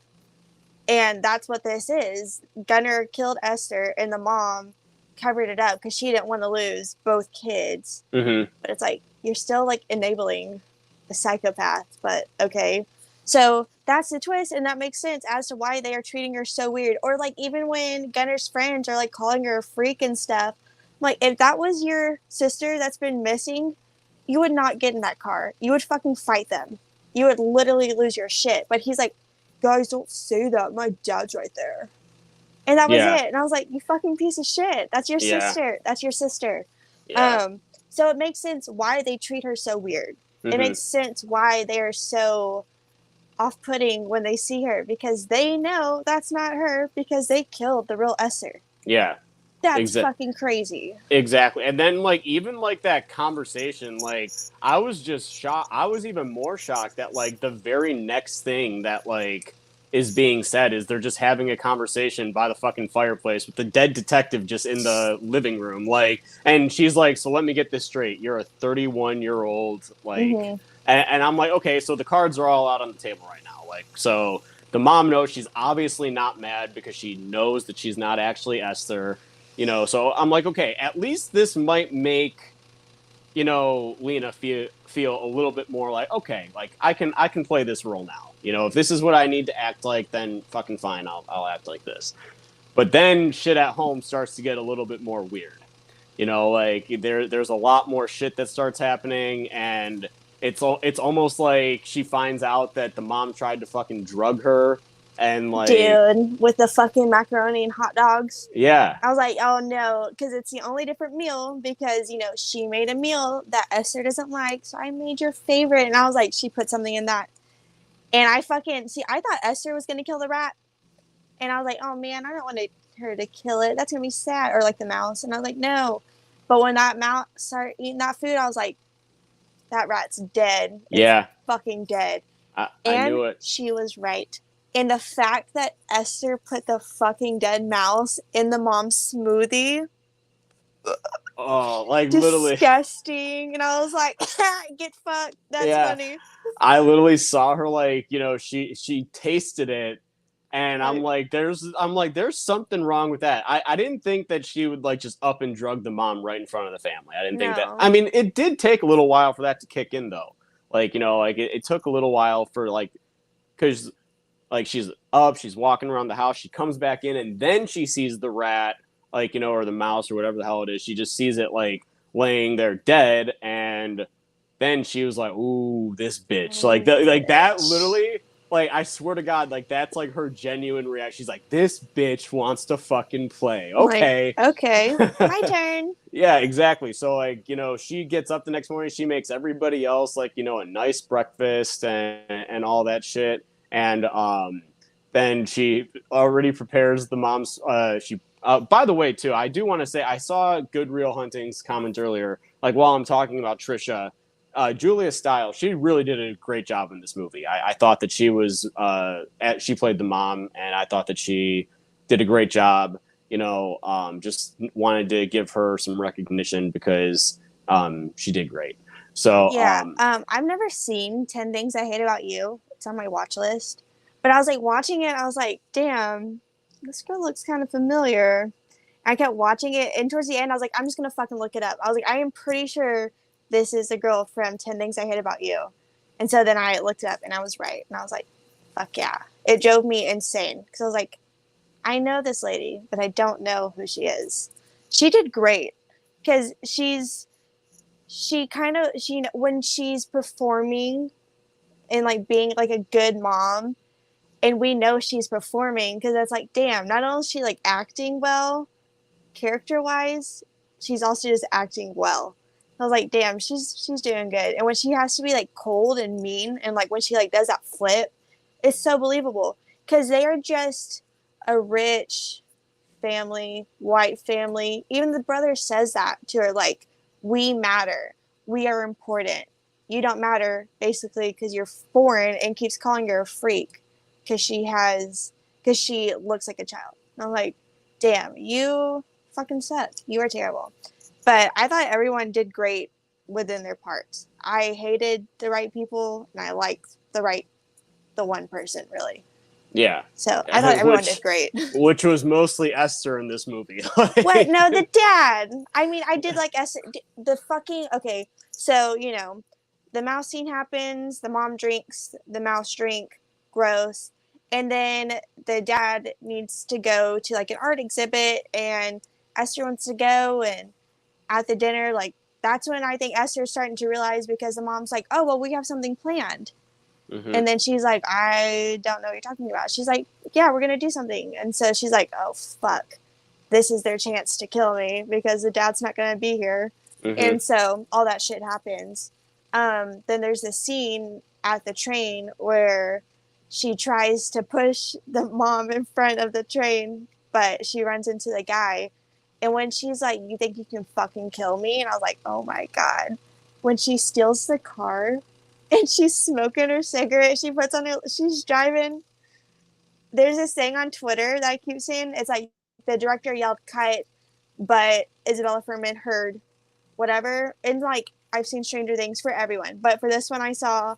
And that's what this is. Gunnar killed Esther and the mom covered it up because she didn't want to lose both kids.
Mm-hmm.
But it's like, you're still like enabling the psychopath, but okay. So that's the twist, and that makes sense as to why they are treating her so weird. Or like, even when Gunnar's friends are like calling her a freak and stuff, like, if that was your sister that's been missing, you would not get in that car. You would fucking fight them. you would literally lose your shit. But he's like, guys, don't say that. My dad's right there. And that was
Yeah.
it. And I was like, you fucking piece of shit. That's your
Yeah.
sister. That's your sister.
Yeah.
So it makes sense why they treat her so weird. It
Mhm.
makes sense why they're so off-putting when they see her, because they know that's not her, because they killed the real Esther.
Yeah.
That's fucking crazy.
Exactly. And then like even like that conversation, like I was just shocked. I was even more shocked that like the very next thing that like is being said is they're just having a conversation by the fucking fireplace with the dead detective just in the living room. Like, and she's like, so let me get this straight. You're a 31-year-old, like, and I'm like, okay, so the cards are all out on the table right now. Like, so the mom knows she's obviously not mad because she knows that she's not actually Esther. You know, so I'm like, okay, at least this might make, you know, Lena feel a little bit more like, okay, like I can play this role now. You know, if this is what I need to act like, then fucking fine, I'll act like this. But then shit at home starts to get a little bit more weird. You know, like there's a lot more shit that starts happening, and it's almost like she finds out that the mom tried to fucking drug her, and like,
dude, with the fucking macaroni and hot dogs.
Yeah.
I was like, oh no, because it's the only different meal, because, you know, she made a meal that Esther doesn't like, so I made your favorite. And I was like, she put something in that. And I thought Esther was going to kill the rat. And I was like, oh man, I don't want her to kill it. That's going to be sad. Or like the mouse. And I was like, no. But when that mouse started eating that food, I was like, that rat's dead. It's fucking dead.
I
and
knew it.
She was right. And the fact that Esther put the fucking dead mouse in the mom's smoothie.
Oh, like
disgusting. And I was like, get fucked. That's funny.
I literally saw her, like, you know, she tasted it, and I'm like, there's something wrong with that. I didn't think that she would like just up and drug the mom right in front of the family. I didn't think that. I mean, it did take a little while for that to kick in though. Like, you know, like it took a little while for like, because like she's up, she's walking around the house, she comes back in, and then she sees the rat, like, you know, or the mouse or whatever the hell it is. She just sees it like laying there dead, and then she was like, "Ooh, this bitch!" Like that literally. Like, I swear to God, like that's like her genuine reaction. She's like, "This bitch wants to fucking play." Okay,
like, okay, my turn.
Yeah, exactly. So like, you know, she gets up the next morning, she makes everybody else like, you know, a nice breakfast and all that shit. And then she already prepares the mom's. By the way, too, I do want to say I saw Good Real Hunting's comment earlier. Like while I'm talking about Trisha, Julia Stiles, she really did a great job in this movie. I thought that she was she played the mom, and I thought that she did a great job. You know, just wanted to give her some recognition because she did great. So
yeah, I've never seen 10 Things I Hate About You. It's on my watch list. But I was like watching it, I was like, damn, this girl looks kind of familiar. I kept watching it, and towards the end, I was like, I'm just gonna fucking look it up. I was like, I am pretty sure this is the girl from 10 Things I Hate About You. And so then I looked it up, and I was right. And I was like, fuck yeah. It drove me insane. Because I was like, I know this lady, but I don't know who she is. She did great. Because when she's performing and like being like a good mom, and we know she's performing, because it's like, damn, not only is she like acting well, character wise, she's also just acting well. I was like, damn, she's doing good. And when she has to be like cold and mean, and like when she like does that flip, it's so believable, because they are just a rich family, white family. Even the brother says that to her, like, we matter, we are important, you don't matter, basically, because you're foreign, and keeps calling her a freak because she looks like a child. And I'm like, damn, you fucking suck, you are terrible. But I thought everyone did great within their parts. I hated the right people, and I liked the one person, really.
Yeah.
So I thought everyone did great.
Which was mostly Esther in this movie.
What? No, the dad. I mean, I did like Esther. The fucking, okay. So, you know, the mouse scene happens, the mom drinks, the mouse drink, gross. And then the dad needs to go to like an art exhibit, and Esther wants to go, and at the dinner, like, that's when I think Esther's starting to realize, because the mom's like, oh, well, we have something planned.
Mm-hmm.
And then she's like, I don't know what you're talking about. She's like, yeah, we're going to do something. And so she's like, oh, fuck. This is their chance to kill me because the dad's not going to be here.
Mm-hmm.
And so all that shit happens. Then there's this scene at the train where she tries to push the mom in front of the train, but she runs into the guy. And when she's like, you think you can fucking kill me? And I was like, oh my God. When she steals the car and she's smoking her cigarette, she puts on her, she's driving. There's this thing on Twitter that I keep seeing. It's like the director yelled cut, but Isabella Furman heard whatever. And like, I've seen Stranger Things for everyone, but for this one I saw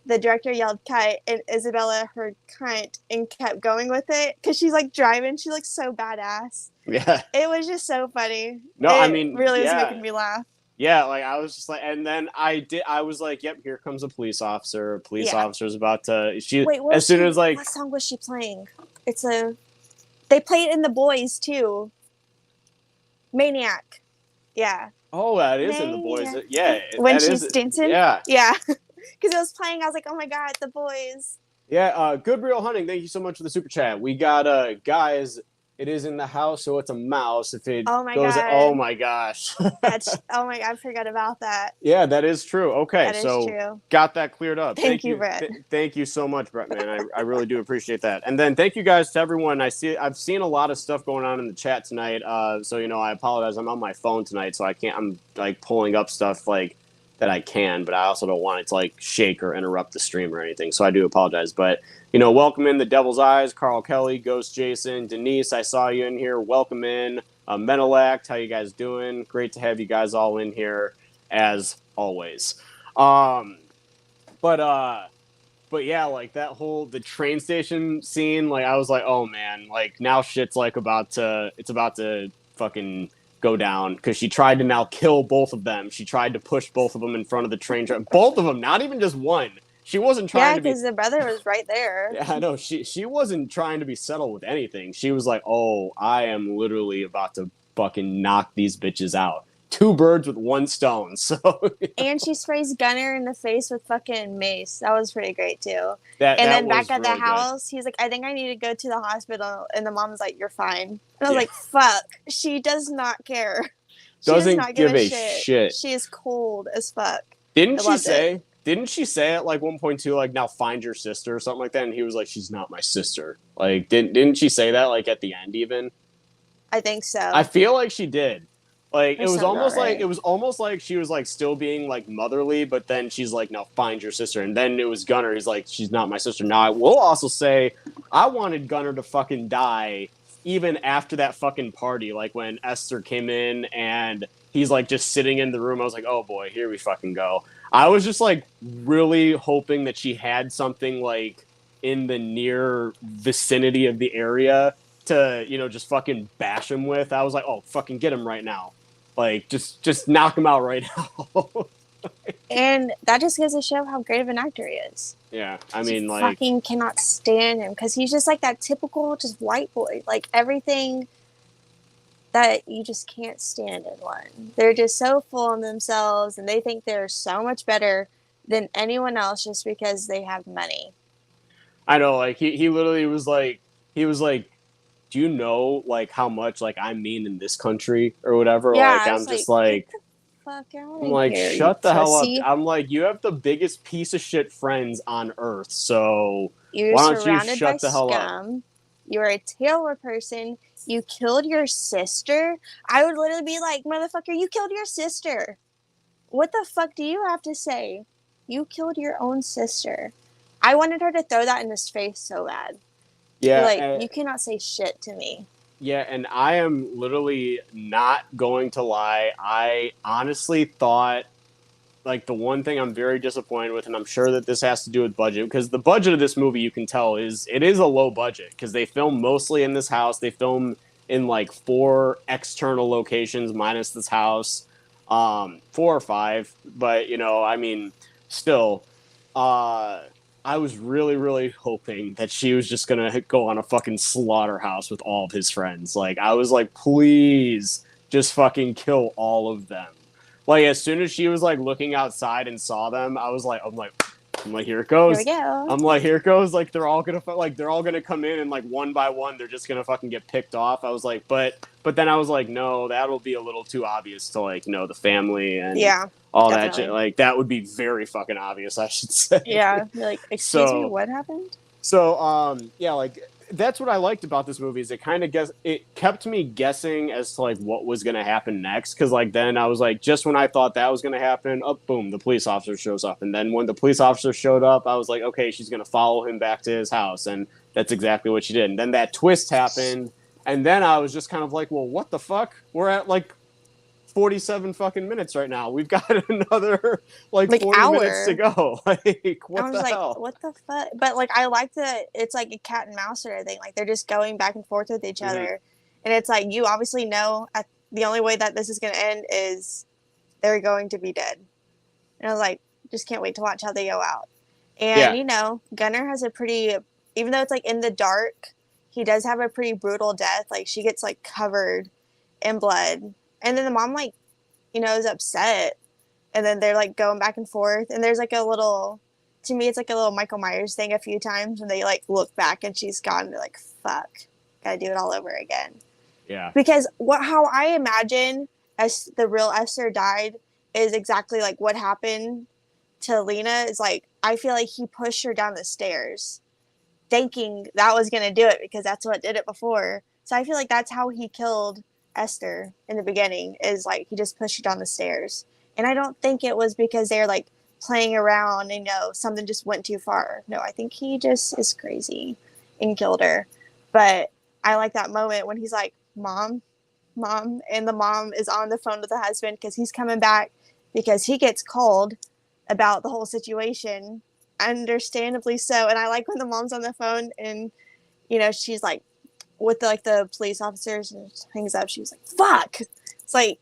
the director yelled cut and Isabella heard cunt and kept going with it because she's like driving. She looks so badass.
Yeah.
It was just so funny.
No,
I
mean,
really was
yeah.
making me laugh.
Yeah, like I was just like, and then I was like, yep, here comes a police officer. A police officer's about to.
Wait,
as soon as like,
what song was she playing? They play it in The Boys too. Maniac. Yeah.
Oh, that is in The Boys. Yeah.
When she's dancing?
Yeah.
Yeah. Because it was playing, I was like, oh my God, The Boys.
Yeah, Goodreal Hunting, thank you so much for the super chat. We got, guys, it is in the house, so it's a mouse. If it
oh my
goes,
God.
oh my gosh.
Oh my God, I forgot about that.
Yeah, that is true. Okay,
that is true.
Got that cleared up.
Thank you, Brett.
Thank you so much, Brett, man. I really do appreciate that. And then thank you guys to everyone. I've seen a lot of stuff going on in the chat tonight. So, I apologize. I'm on my phone tonight, so I'm like pulling up stuff like that I can, but I also don't want it to like shake or interrupt the stream or anything. So I do apologize. But, welcome in the Devil's Eyes, Carl Kelly, Ghost Jason, Denise, I saw you in here. Welcome in. Menelact, how you guys doing? Great to have you guys all in here as always. But yeah, like that the train station scene, like I was like, oh man, like now shit's like about to fucking go down because she tried to now kill both of them. She tried to push both of them in front of the train. Both of them, not even just one. She wasn't trying to be. Yeah,
because the brother was right there.
Yeah, I know. She wasn't trying to be settled with anything. She was like, oh, I am literally about to fucking knock these bitches out. 2 birds with 1 stone. So.
And she sprays Gunner in the face with fucking mace. That was pretty great too.
And
then back at the house, he's like, I think I need to go to the hospital. And the mom's like, you're fine. And I was like, fuck. She does not care. She
doesn't
does not
give a shit.
She is cold as fuck.
Didn't she say at like 1.2, like, now find your sister or something like that? And he was like, she's not my sister. Like, didn't she say that like at the end even?
I think so.
I feel like she did. Like
That
it was
sounds
almost
alright.
like it was almost like she was like still being like motherly, but then she's like, "No, find your sister." And then it was Gunner. He's like, "She's not my sister." Now I will also say, I wanted Gunner to fucking die even after that fucking party. Like when Esther came in and he's like just sitting in the room. I was like, "Oh boy, here we fucking go." I was just like really hoping that she had something like in the near vicinity of the area to just fucking bash him with. I was like, "Oh, fucking get him right now." Like, just knock him out right now.
And that just goes to show how great of an actor he is.
Yeah, I mean, like...
fucking cannot stand him, because he's just like that typical just white boy. Like, everything that you just can't stand in one. They're just so full of themselves, and they think they're so much better than anyone else just because they have money.
I know, like, he literally was like... He was like, do you know like how much like I mean in this country or whatever?
Yeah,
like I'm just like,
get the fuck out
I'm like,
here,
shut the hell up.
pussy.
I'm like, you have the biggest piece of shit friends on earth, so
You're
why don't you
surrounded
shut
by
the hell up?
scum. You're a terrible person. You killed your sister. I would literally be like, motherfucker, you killed your sister. What the fuck do you have to say? You killed your own sister. I wanted her to throw that in his face so bad.
Yeah,
Like, you cannot say shit to me.
yeah, and I am literally not going to lie. I honestly thought, like, the one thing I'm very disappointed with, and I'm sure that this has to do with budget, because the budget of this movie, you can tell, it is a low budget, because they film mostly in this house. They film in, like, 4 external locations minus this house. 4 or 5, but, I mean, still, I was really, really hoping that she was just going to go on a fucking slaughterhouse with all of his friends. Like, I was like, please just fucking kill all of them. Like, as soon as she was, like, looking outside and saw them, I'm like, I'm like, here it
Here
goes.
we go.
I'm like, here it goes. Like, they're all gonna come in and like one by one, they're just gonna fucking get picked off. I was like, but then I was like, no, that'll be a little too obvious to like, the family and
Yeah,
all that
definitely.
shit. Like, that would be very fucking obvious, I should say.
Yeah, you're like, excuse me,
So,
what happened?
yeah, like that's what I liked about this movie is it kept me guessing as to like what was gonna happen next. Cause like then I was like, just when I thought that was gonna happen, oh boom, the police officer shows up. And then when the police officer showed up, I was like, okay, she's gonna follow him back to his house. And that's exactly what she did. And then that twist happened. And then I was just kind of like, well, what the fuck? We're at like 47 fucking minutes right now. We've got another like 40
hour.
minutes to go. Like, what
I was
the
like,
hell?
what the fuck? But like, I like that it's like a cat and mouse sort of thing. Like they're just going back and forth with each other, and it's like you obviously know the only way that this is going to end is they're going to be dead. And I was like, just can't wait to watch how they go out. And Gunnar has a pretty, even though it's like in the dark, he does have a pretty brutal death. Like she gets like covered in blood, and then the mom like, is upset. And then they're like going back and forth. And there's like a little, to me, it's like a little Michael Myers thing a few times when they like look back and she's gone. They're like, fuck, gotta do it all over again.
Yeah.
Because how I imagine as the real Esther died is exactly like what happened to Lena. Is like, I feel like he pushed her down the stairs thinking that was going to do it because that's what did it before. So I feel like that's how he killed Esther in the beginning, is like he just pushed her down the stairs. And I don't think it was because they're like playing around and something just went too far. No, I think he just is crazy and killed her. But I like that moment when he's like, Mom, and the mom is on the phone with the husband because he's coming back because he gets called about the whole situation, understandably so. And I like when the mom's on the phone and she's like with the police officers and hangs up. She's like, fuck. It's like,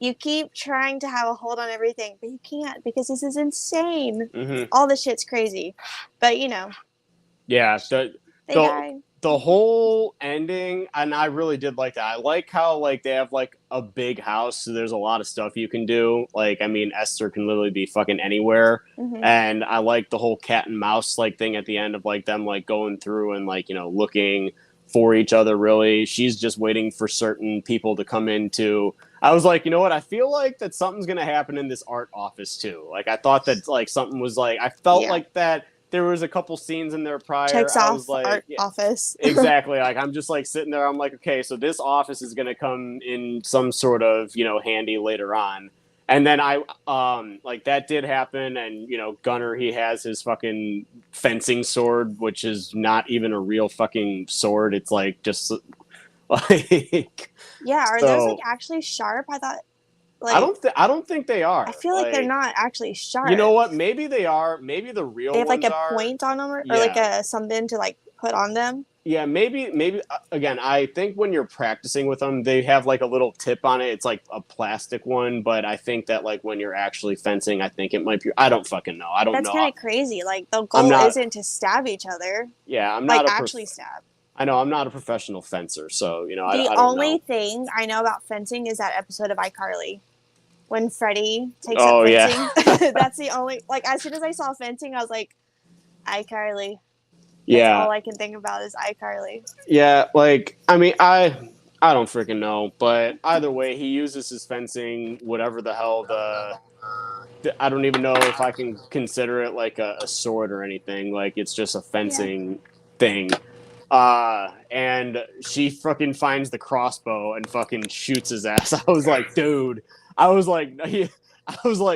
you keep trying to have a hold on everything, but you can't because this is insane. All this shit's crazy. But,
Yeah,
they die.
the whole ending, and I really did like that. I like how like they have like a big house, so there's a lot of stuff you can do. Like, I mean, Esther can literally be fucking anywhere. And I like the whole cat and mouse like thing at the end of like them like going through and like, looking for each other. Really, she's just waiting for certain people to come into. I was like, you know what? I feel like that something's gonna happen in this art office too. Like, I thought that like something was like, I felt like that there was a couple scenes in there prior.
Checks
I
off
was like,
art office.
Exactly. Like, I'm just like sitting there. I'm like, okay, so this office is gonna come in some sort of handy later on. And then I like that did happen, and Gunnar, he has his fucking fencing sword, which is not even a real fucking sword. It's like just like
are those like actually sharp? I thought like
I don't think they are.
I feel like they're not actually sharp.
You know what? Maybe they are. Maybe the real
they have
ones
like a
are.
point on them or like a something to like put on them.
Yeah, maybe again, I think when you're practicing with them, they have like a little tip on it. It's like a plastic one, but I think that like when you're actually fencing, I think it might be. I don't fucking know. I don't know.
That's kind of crazy. Like the goal isn't to stab each other.
Yeah, I'm
like
not
actually stab.
I know I'm not a professional fencer, so I don't
only
know.
thing I know about fencing is that episode of iCarly when Freddie takes up fencing.
Yeah.
That's the only like. As soon as I saw fencing, I was like, iCarly.
Yeah.
That's all I can think about is iCarly.
Yeah, like, I mean, I don't freaking know, but either way, he uses his fencing, whatever the hell I don't even know if I can consider it like a sword or anything. Like, it's just a fencing thing. And she fucking finds the crossbow and fucking shoots his ass. I was like, dude. I was like,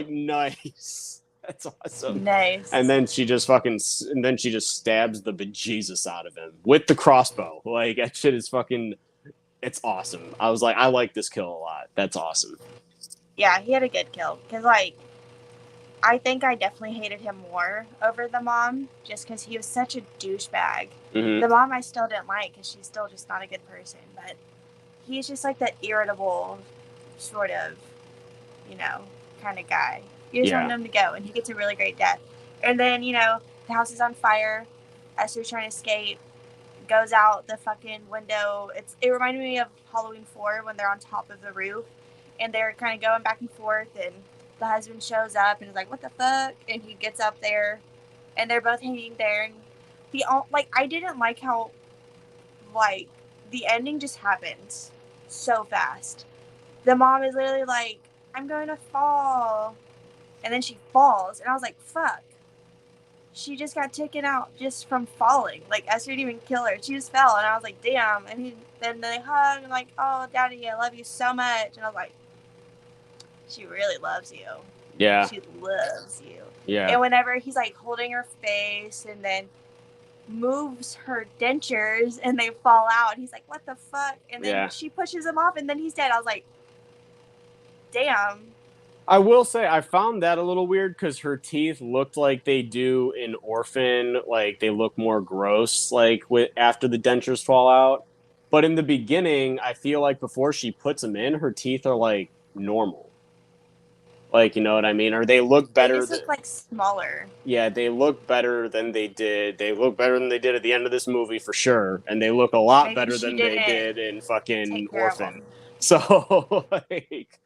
nice. That's awesome.
Nice.
And then she just stabs the bejesus out of him with the crossbow. Like, that shit is fucking, it's awesome. I was like, I like this kill a lot. That's awesome.
Yeah, he had a good kill. Because, like, I think I definitely hated him more over the mom just because he was such a douchebag. The mom I still didn't like because she's still just not a good person. But he's just like that irritable sort of, kind of guy. You just want him to go, and he gets a really great death. And then, the house is on fire. Esther's trying to escape. Goes out the fucking window. It reminded me of Halloween 4 when they're on top of the roof. And they're kind of going back and forth. And the husband shows up and is like, what the fuck? And he gets up there and they're both hanging there. And I didn't like how, like, the ending just happens so fast. The mom is literally like, I'm going to fall. And then she falls. And I was like, fuck. She just got taken out just from falling. Like, Esther didn't even kill her. She just fell. And I was like, damn. And then they hug and like, oh, Daddy, I love you so much. And I was like, she really loves you.
Yeah.
She loves you.
Yeah.
And whenever he's like holding her face and then moves her dentures and they fall out, he's like, what the fuck? And then she pushes him off and then he's dead. I was like, damn.
I will say I found that a little weird because her teeth looked like they do in Orphan, like they look more gross, like after the dentures fall out. But in the beginning, I feel like before she puts them in, her teeth are like normal. Like, you know what I mean? Or they look better.
They just look like smaller.
Yeah, they look better than they did. They look better than they did at the end of this movie for sure, and they look a lot better than they did in fucking Orphan. So like.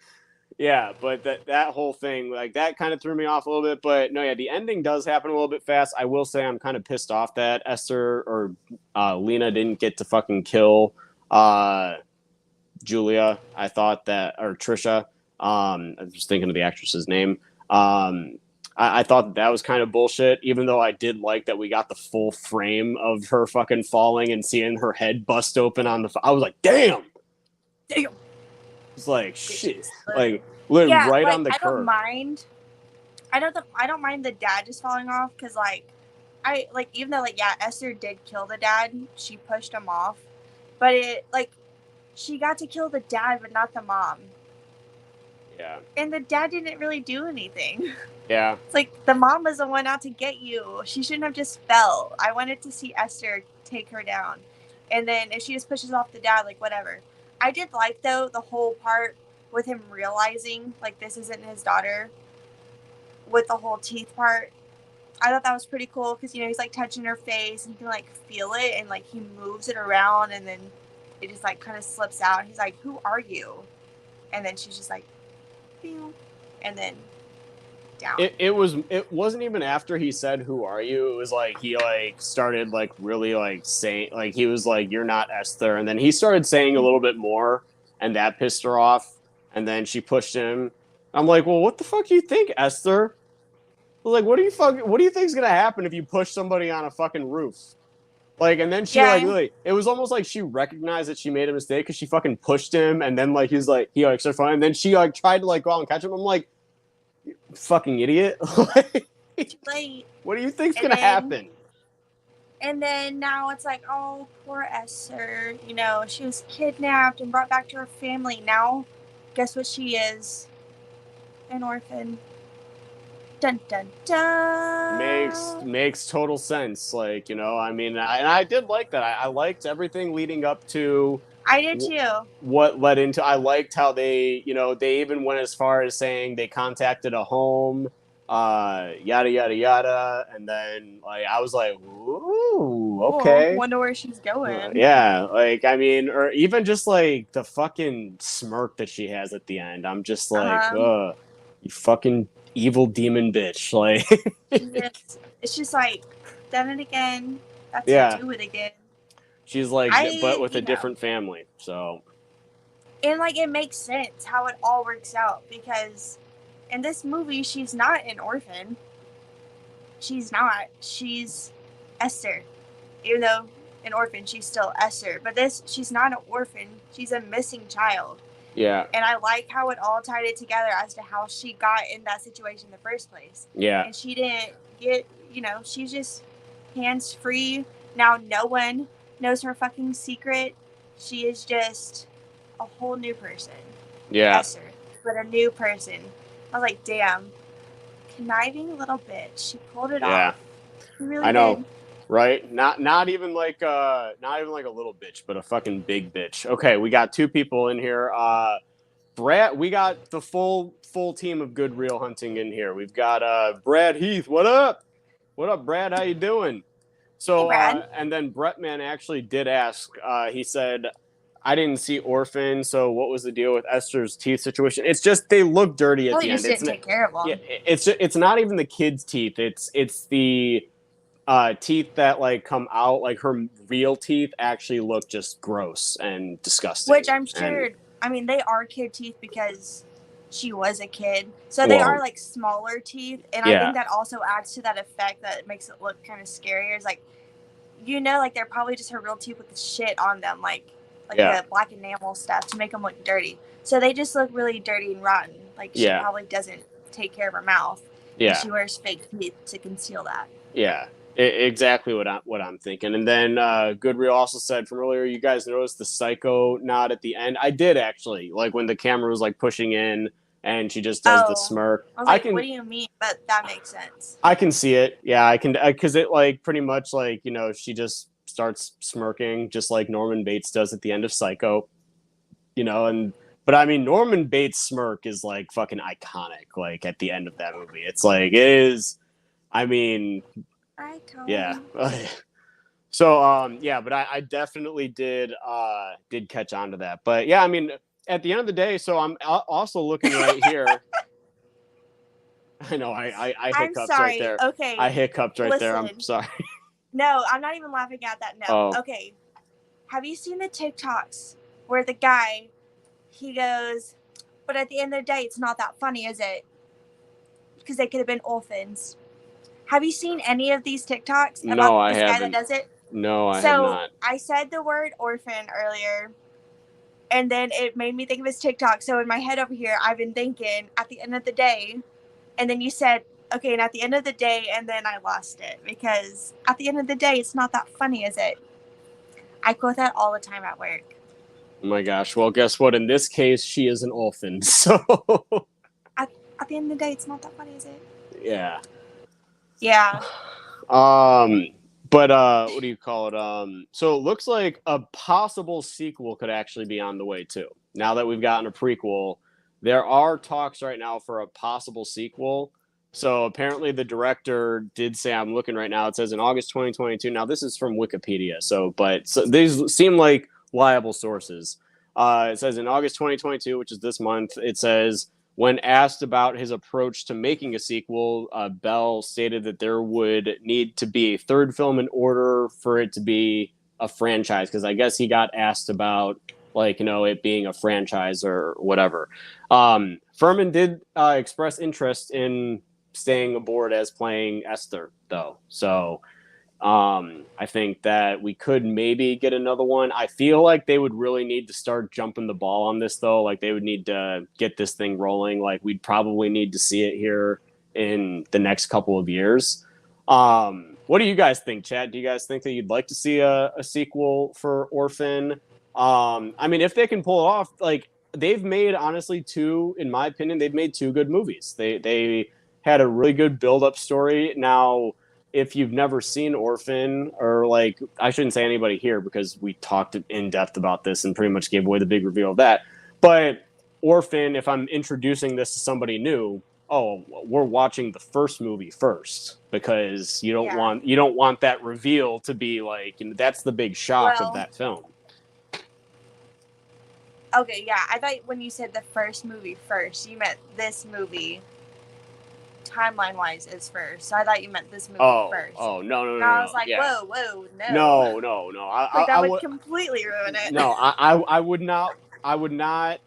Yeah, but that whole thing, like, that kind of threw me off a little bit. But no, yeah, the ending does happen a little bit fast. I will say I'm kind of pissed off that Esther or Lena didn't get to fucking kill Julia. I thought that, or Trisha. I was just thinking of the actress's name. I thought that was kind of bullshit, even though I did like that we got the full frame of her fucking falling and seeing her head bust open on the... I was like, damn!
Damn!
It's like, shit. Like, literally right on the curb.
I don't mind the dad just falling off, because, even though, Esther did kill the dad, she pushed him off. But she got to kill the dad, but not the mom.
Yeah.
And the dad didn't really do anything.
Yeah.
It's like, the mom was the one out to get you. She shouldn't have just fell. I wanted to see Esther take her down. And then if she just pushes off the dad, whatever. I did like, though, the whole part with him realizing, this isn't his daughter, with the whole teeth part. I thought that was pretty cool, because, he's, touching her face, and you can, feel it, and, he moves it around, and then it just, kind of slips out. He's like, who are you? And then she's just like, Pew. And then down.
It wasn't even after he said, who are you? It was he started really saying, he was like, you're not Esther. And then he started saying a little bit more, and that pissed her off. And then she pushed him. I'm like, well, what the fuck do you think, Esther? What do you think's gonna happen if you push somebody on a fucking roof? And then she really, it was almost like she recognized that she made a mistake because she fucking pushed him, and then he started falling, and then she tried to go out and catch him. I'm like, you fucking idiot. What do you think's gonna happen?
And then now it's like, oh, poor Esther. She was kidnapped and brought back to her family. Now, guess what she is? An orphan. Dun dun dun.
Makes total sense. I did like that. I liked everything leading up to.
I did too.
What led into? I liked how they, they even went as far as saying they contacted a home, yada yada yada, and then I was like, ooh, okay.
Wonder where she's going.
Yeah, or even just the fucking smirk that she has at the end. I'm just like, you fucking evil demon bitch.
It's just done it again. That's do it again.
She's but with a different family. So,
and it makes sense how it all works out, because in this movie she's not an orphan. She's not. She's Esther. Even though an orphan, she's still Esther. But she's not an orphan. She's a missing child.
Yeah.
And I like how it all tied it together as to how she got in that situation in the first place.
Yeah.
And she didn't get, she's just hands free. Now no one knows her fucking secret. She is just a whole new person.
Yeah.
Esther, but a new person. I was like, damn. Conniving little bitch. She pulled it off. She really
I know.
did.
Right? Not even like a little bitch, but a fucking big bitch. Okay, we got two people in here. Brad, we got the full team of Good Real Hunting in here. We've got Brad Heath. What up? What up, Brad? How you doing? So
hey,
and then Brettman actually did ask. He said, I didn't see Orphan, so what was the deal with Esther's teeth situation? It's just they look dirty at the end.
Just didn't take care of them.
Yeah, it's not even the kids' teeth. It's the teeth that like come out, like her real teeth actually look just gross and disgusting.
Which I'm sure,
And,
I mean, they are kid teeth because she was a kid. So they
well,
are like smaller teeth. And I
yeah.
think that also adds to that effect that it makes it look kind of scarier. It's like, you know, like they're probably just her real teeth with the shit on them, like
Yeah.
the black enamel stuff to make them look dirty. So they just look really dirty and rotten. Like she
Yeah.
probably doesn't take care of her mouth.
Yeah.
And she wears fake teeth to conceal that.
Yeah. Exactly what I'm thinking. And then Goodreal also said from earlier, you guys noticed the psycho nod at the end. I did actually, like when the camera was like pushing in and she just does the smirk.
I was like, what do you mean? But that makes sense.
I can see it. Yeah, I can, because it like pretty much like, you know, she just starts smirking just like Norman Bates does at the end of Psycho, you know. And but I mean, Norman Bates' smirk is like fucking iconic. Like at the end of that movie, it's like it is. I mean, yeah. So yeah, but I definitely did catch on to that. But yeah, I mean, at the end of the day, so I'm also looking right here. I know I
I'm
hiccuped
sorry.
right there.
Okay.
I hiccuped right there. I'm
Listen.
sorry.
No, I'm not even laughing at that. No.
Oh.
Okay. Have you seen the TikToks where the guy, he goes, but at the end of the day, it's not that funny, is it? Because they could have been orphans. Have you seen any of these TikToks about
No, I
this guy
haven't.
that does it?
No, I have
So
not.
I said the word orphan earlier, and then it made me think of his TikTok. So in my head over here, I've been thinking at the end of the day, and then you said, okay, and at the end of the day, and then I lost it because at the end of the day, it's not that funny, is it? I quote that all the time at work.
Oh my gosh. Well, guess what? In this case, she is an orphan. So
At the end of the day, it's not that funny, is it?
yeah.
Yeah.
But what do you call it? So it looks like a possible sequel could actually be on the way too. Now that we've gotten a prequel, there are talks right now for a possible sequel. So apparently the director did say, I'm looking right now, it says in August 2022. Now this is from Wikipedia. So these seem like liable sources. It says in August 2022, which is this month, it says, when asked about his approach to making a sequel, Bell stated that there would need to be a third film in order for it to be a franchise. Because I guess he got asked about, like, you know, it being a franchise or whatever. Furman did express interest in staying aboard as playing Esther, though. So I think that we could maybe get another one. I feel like they would really need to start jumping the ball on this, though. Like they would need to get this thing rolling. Like we'd probably need to see it here in the next couple of years. What do you guys think, Chad? Do you guys think that you'd like to see a sequel for Orphan? I mean, if they can pull it off, like they've made, honestly, in my opinion, they've made two good movies. They had a really good build-up story. Now, if you've never seen Orphan, or like, I shouldn't say anybody here because we talked in depth about this and pretty much gave away the big reveal of that. But Orphan, if I'm introducing this to somebody new, oh, we're watching the first movie first because you don't want that reveal to be like, you know, that's the big shock of that film.
Okay, yeah. I thought when you said the first movie first, you meant this movie timeline-wise is first. So I thought you meant this movie first.
Oh, no.
And I was like,
yeah.
whoa, no.
No.
That would completely ruin it.
No, I would not. I would not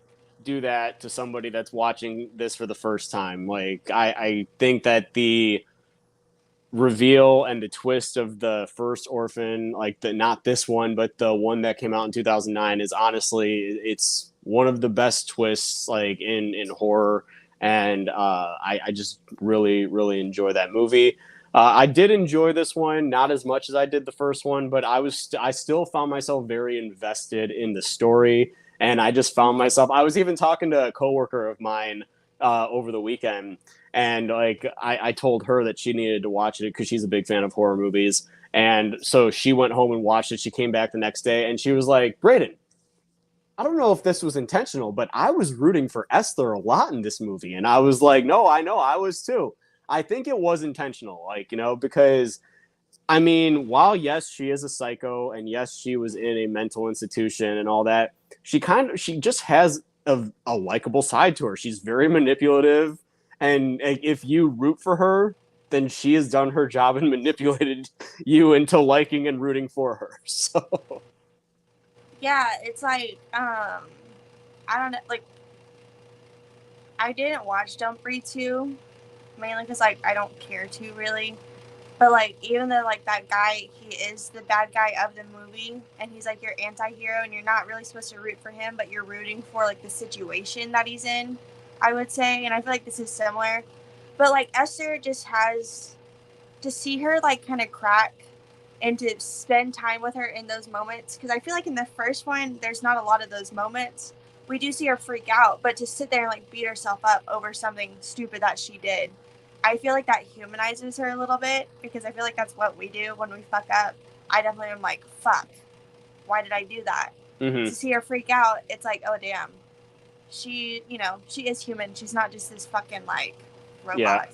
do that to somebody that's watching this for the first time. Like, I think that the reveal and the twist of the first Orphan, like not this one, but the one that came out in 2009, is honestly, it's one of the best twists like in horror. And I just really, really enjoy that movie. I did enjoy this one, not as much as I did the first one, but I still found myself very invested in the story. And I just found myself, I was even talking to a coworker of mine over the weekend. And like, I told her that she needed to watch it because she's a big fan of horror movies. And so she went home and watched it. She came back the next day and she was like, Braden, I don't know if this was intentional, but I was rooting for Esther a lot in this movie. And I was like, no, I know, I was too. I think it was intentional, like, you know, because, I mean, while, yes, she is a psycho, and yes, she was in a mental institution and all that, she just has a likable side to her. She's very manipulative. And if you root for her, then she has done her job and manipulated you into liking and rooting for her. So
Yeah, it's like, I don't know, like, I didn't watch Don't Breathe 2, mainly because, like, I don't care to, really. But, like, even though, like, that guy, he is the bad guy of the movie, and he's, like, your anti-hero, and you're not really supposed to root for him, but you're rooting for, like, the situation that he's in, I would say. And I feel like this is similar. But, like, Esther just has, to see her, like, kind of crack and to spend time with her in those moments. Because I feel like in the first one, there's not a lot of those moments. We do see her freak out, but to sit there and, like, beat herself up over something stupid that she did, I feel like that humanizes her a little bit, because I feel like that's what we do when we fuck up. I definitely am like, fuck, why did I do that?
mm-hmm.
To see her freak out, it's like, oh, damn. She, you know, she is human. She's not just this fucking, like, robot.
Yeah.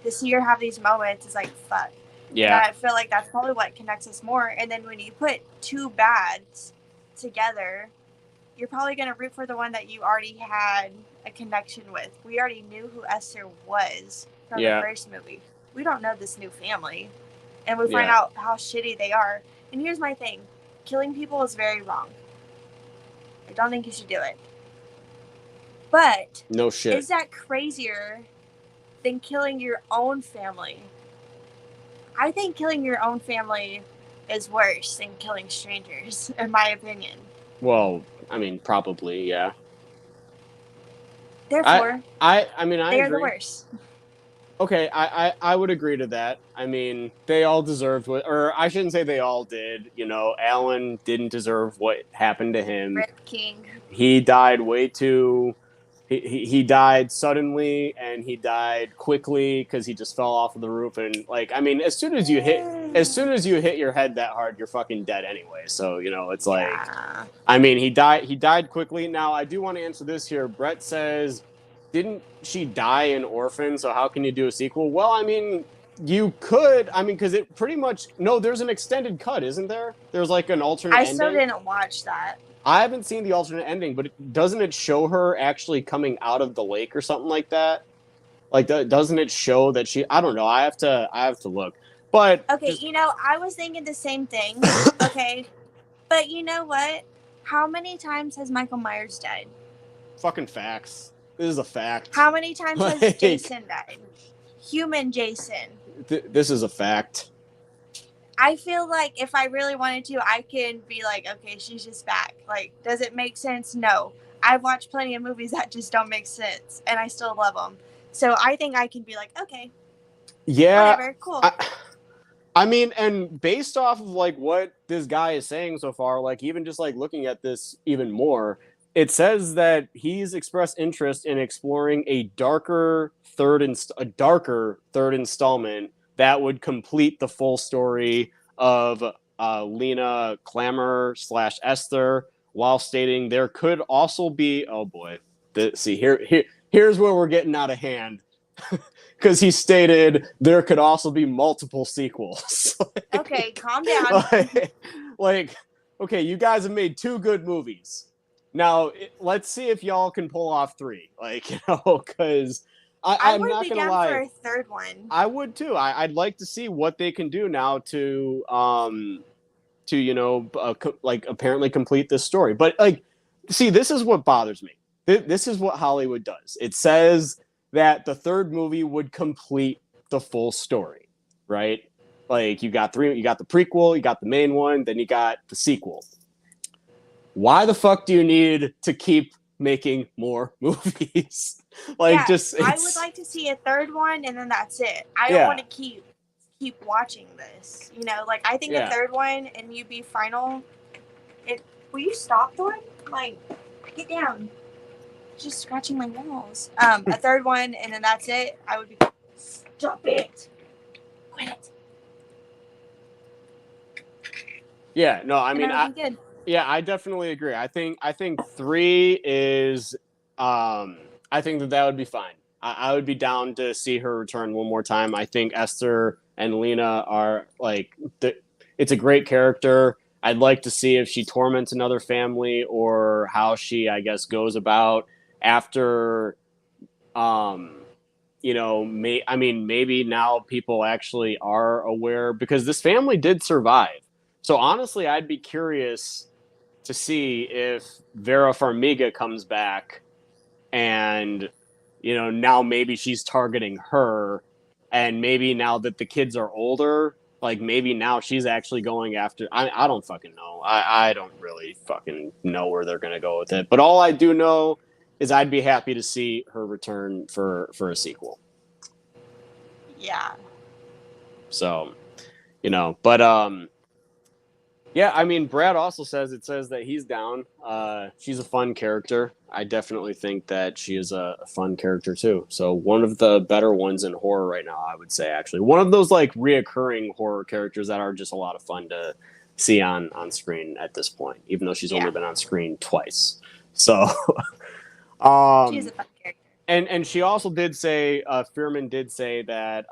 To see her have these moments is like, fuck.
Yeah.
And I feel like that's probably what connects us more. And then when you put two bads together, you're probably going to root for the one that you already had a connection with. We already knew who Esther was from the first movie. We don't know this new family. And we find out how shitty they are. And here's my thing. Killing people is very wrong. I don't think you should do it. But
no shit.
Is that crazier than killing your own family? I think killing your own family is worse than killing strangers, in my opinion.
Well, I mean, probably, yeah.
Therefore,
I mean, I
they
agree.
are the worst.
Okay, I would agree to that. I mean, they all deserved what, or I shouldn't say they all did. You know, Alan didn't deserve what happened to him.
Rip King.
He died way too. He died suddenly, and he died quickly because he just fell off of the roof. And like, I mean, as soon as you hit your head that hard, you're fucking dead anyway. So you know, it's like, I mean, he died quickly. Now, I do want to answer this here. Brett says, didn't she die in Orphan? So how can you do a sequel? Well, I mean, you could. I mean, because it pretty much there's an extended cut, isn't there? There's like an alternate ending.
I still didn't watch that.
I haven't seen the alternate ending, but doesn't it show her actually coming out of the lake or something like that? Like, doesn't it show that she? I don't know. I have to look. But
okay, you know, I was thinking the same thing. Okay, but you know what? How many times has Michael Myers died?
Fucking facts. This is a fact.
How many times has Jason died? Human Jason.
This is a fact.
I feel like if I really wanted to, I can be like, okay, she's just back. Like, does it make sense? No. I've watched plenty of movies that just don't make sense, and I still love them. So I think I can be like, okay.
Yeah.
Whatever, cool.
I mean, and based off of, like, what this guy is saying so far, like, even just, like, looking at this even more, it says that he's expressed interest in exploring a darker third installment that would complete the full story of Lena Clamor / Esther, while stating there could also be, oh boy, here's where we're getting out of hand. Because he stated there could also be multiple sequels.
Okay, calm down.
Like, okay, you guys have made 2 good movies. Now, let's see if y'all can pull off 3. Like, you know, because I'm not going to lie.
For a third one.
I would too. I'd like to see what they can do now to you know, like apparently complete this story. But like, see, this is what bothers me. This is what Hollywood does. It says that the third movie would complete the full story, right? Like you got the prequel, you got the main one, then you got the sequel. Why the fuck do you need to keep making more movies? Like,
I would like to see a third one, and then that's it. I don't want to keep watching this. You know, like I think a third one and you be final. Will you stop, Thorn? Like, get down. Just scratching my walls. A third one, and then that's it. I would be. Stop it. Quit it.
Yeah. No. I mean,
good.
Yeah, I definitely agree. I think 3 is. I think that would be fine. I would be down to see her return one more time. I think Esther and Lena are like, it's a great character. I'd like to see if she torments another family or how she, I guess, goes about after you know, maybe now people actually are aware because this family did survive. So honestly, I'd be curious to see if Vera Farmiga comes back and, you know, now maybe she's targeting her, and maybe now that the kids are older, like maybe now she's actually going after. I don't fucking know. I don't really fucking know where they're gonna go with it. But all I do know is I'd be happy to see her return for a sequel.
Yeah.
So, you know, but yeah, I mean, Brad also says that he's down. She's a fun character. I definitely think that she is a fun character too. So one of the better ones in horror right now, I would say. Actually, one of those like reoccurring horror characters that are just a lot of fun to see on screen at this point. Even though she's only been on screen twice. So,
She's a fun character.
and she also did say, Fearman did say that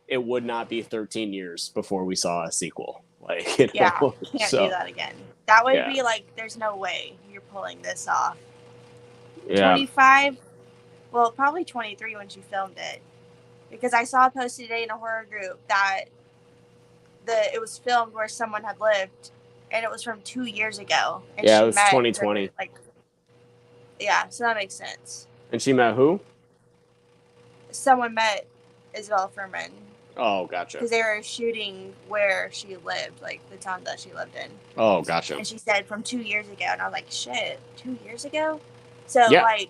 it would not be 13 years before we saw a sequel. Like, you know,
Can't do that again. That would be like, there's no way you're pulling this off. 25, well, probably 23 when she filmed it, because I saw a post today in a horror group that it was filmed where someone had lived, and it was from 2 years ago. And
it was 2020.
So that makes sense.
And she met who?
Someone met Isabella Furman.
Oh, gotcha.
Because they were shooting where she lived, like the town that she lived in.
Oh, gotcha.
And she said from 2 years ago, and I was like, shit, 2 years ago? So like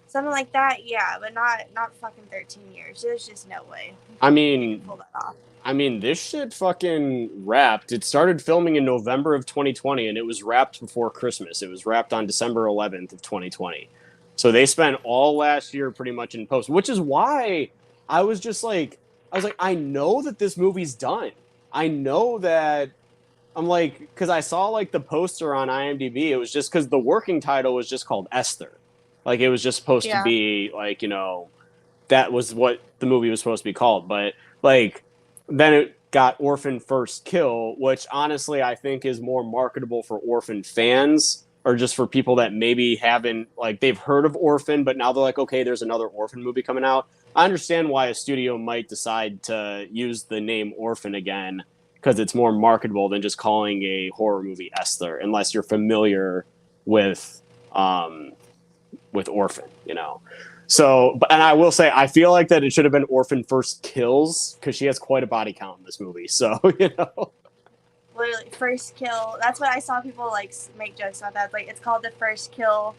something like that, but not fucking 13 years. There's just no way.
I mean,
pull that off.
I mean, this shit fucking wrapped. It started filming in November of 2020, and it was wrapped before Christmas. It was wrapped on December 11th of 2020. So they spent all last year pretty much in post, which is why I was like, I know that this movie's done. I know that. I'm like, because I saw like the poster on IMDb. It was just because the working title was just called Esther. Like it was just supposed to be like, you know, that was what the movie was supposed to be called. But like then it got Orphan First Kill, which honestly I think is more marketable for Orphan fans or just for people that maybe haven't, like they've heard of Orphan, but now they're like, okay, there's another Orphan movie coming out. I understand why a studio might decide to use the name Orphan again because it's more marketable than just calling a horror movie Esther, unless you're familiar with Orphan, you know. So, and I will say, I feel like that it should have been Orphan First Kills because she has quite a body count in this movie. So, you know.
Literally, First Kill. That's what I saw people like make jokes about that. Like, it's called the First Kill,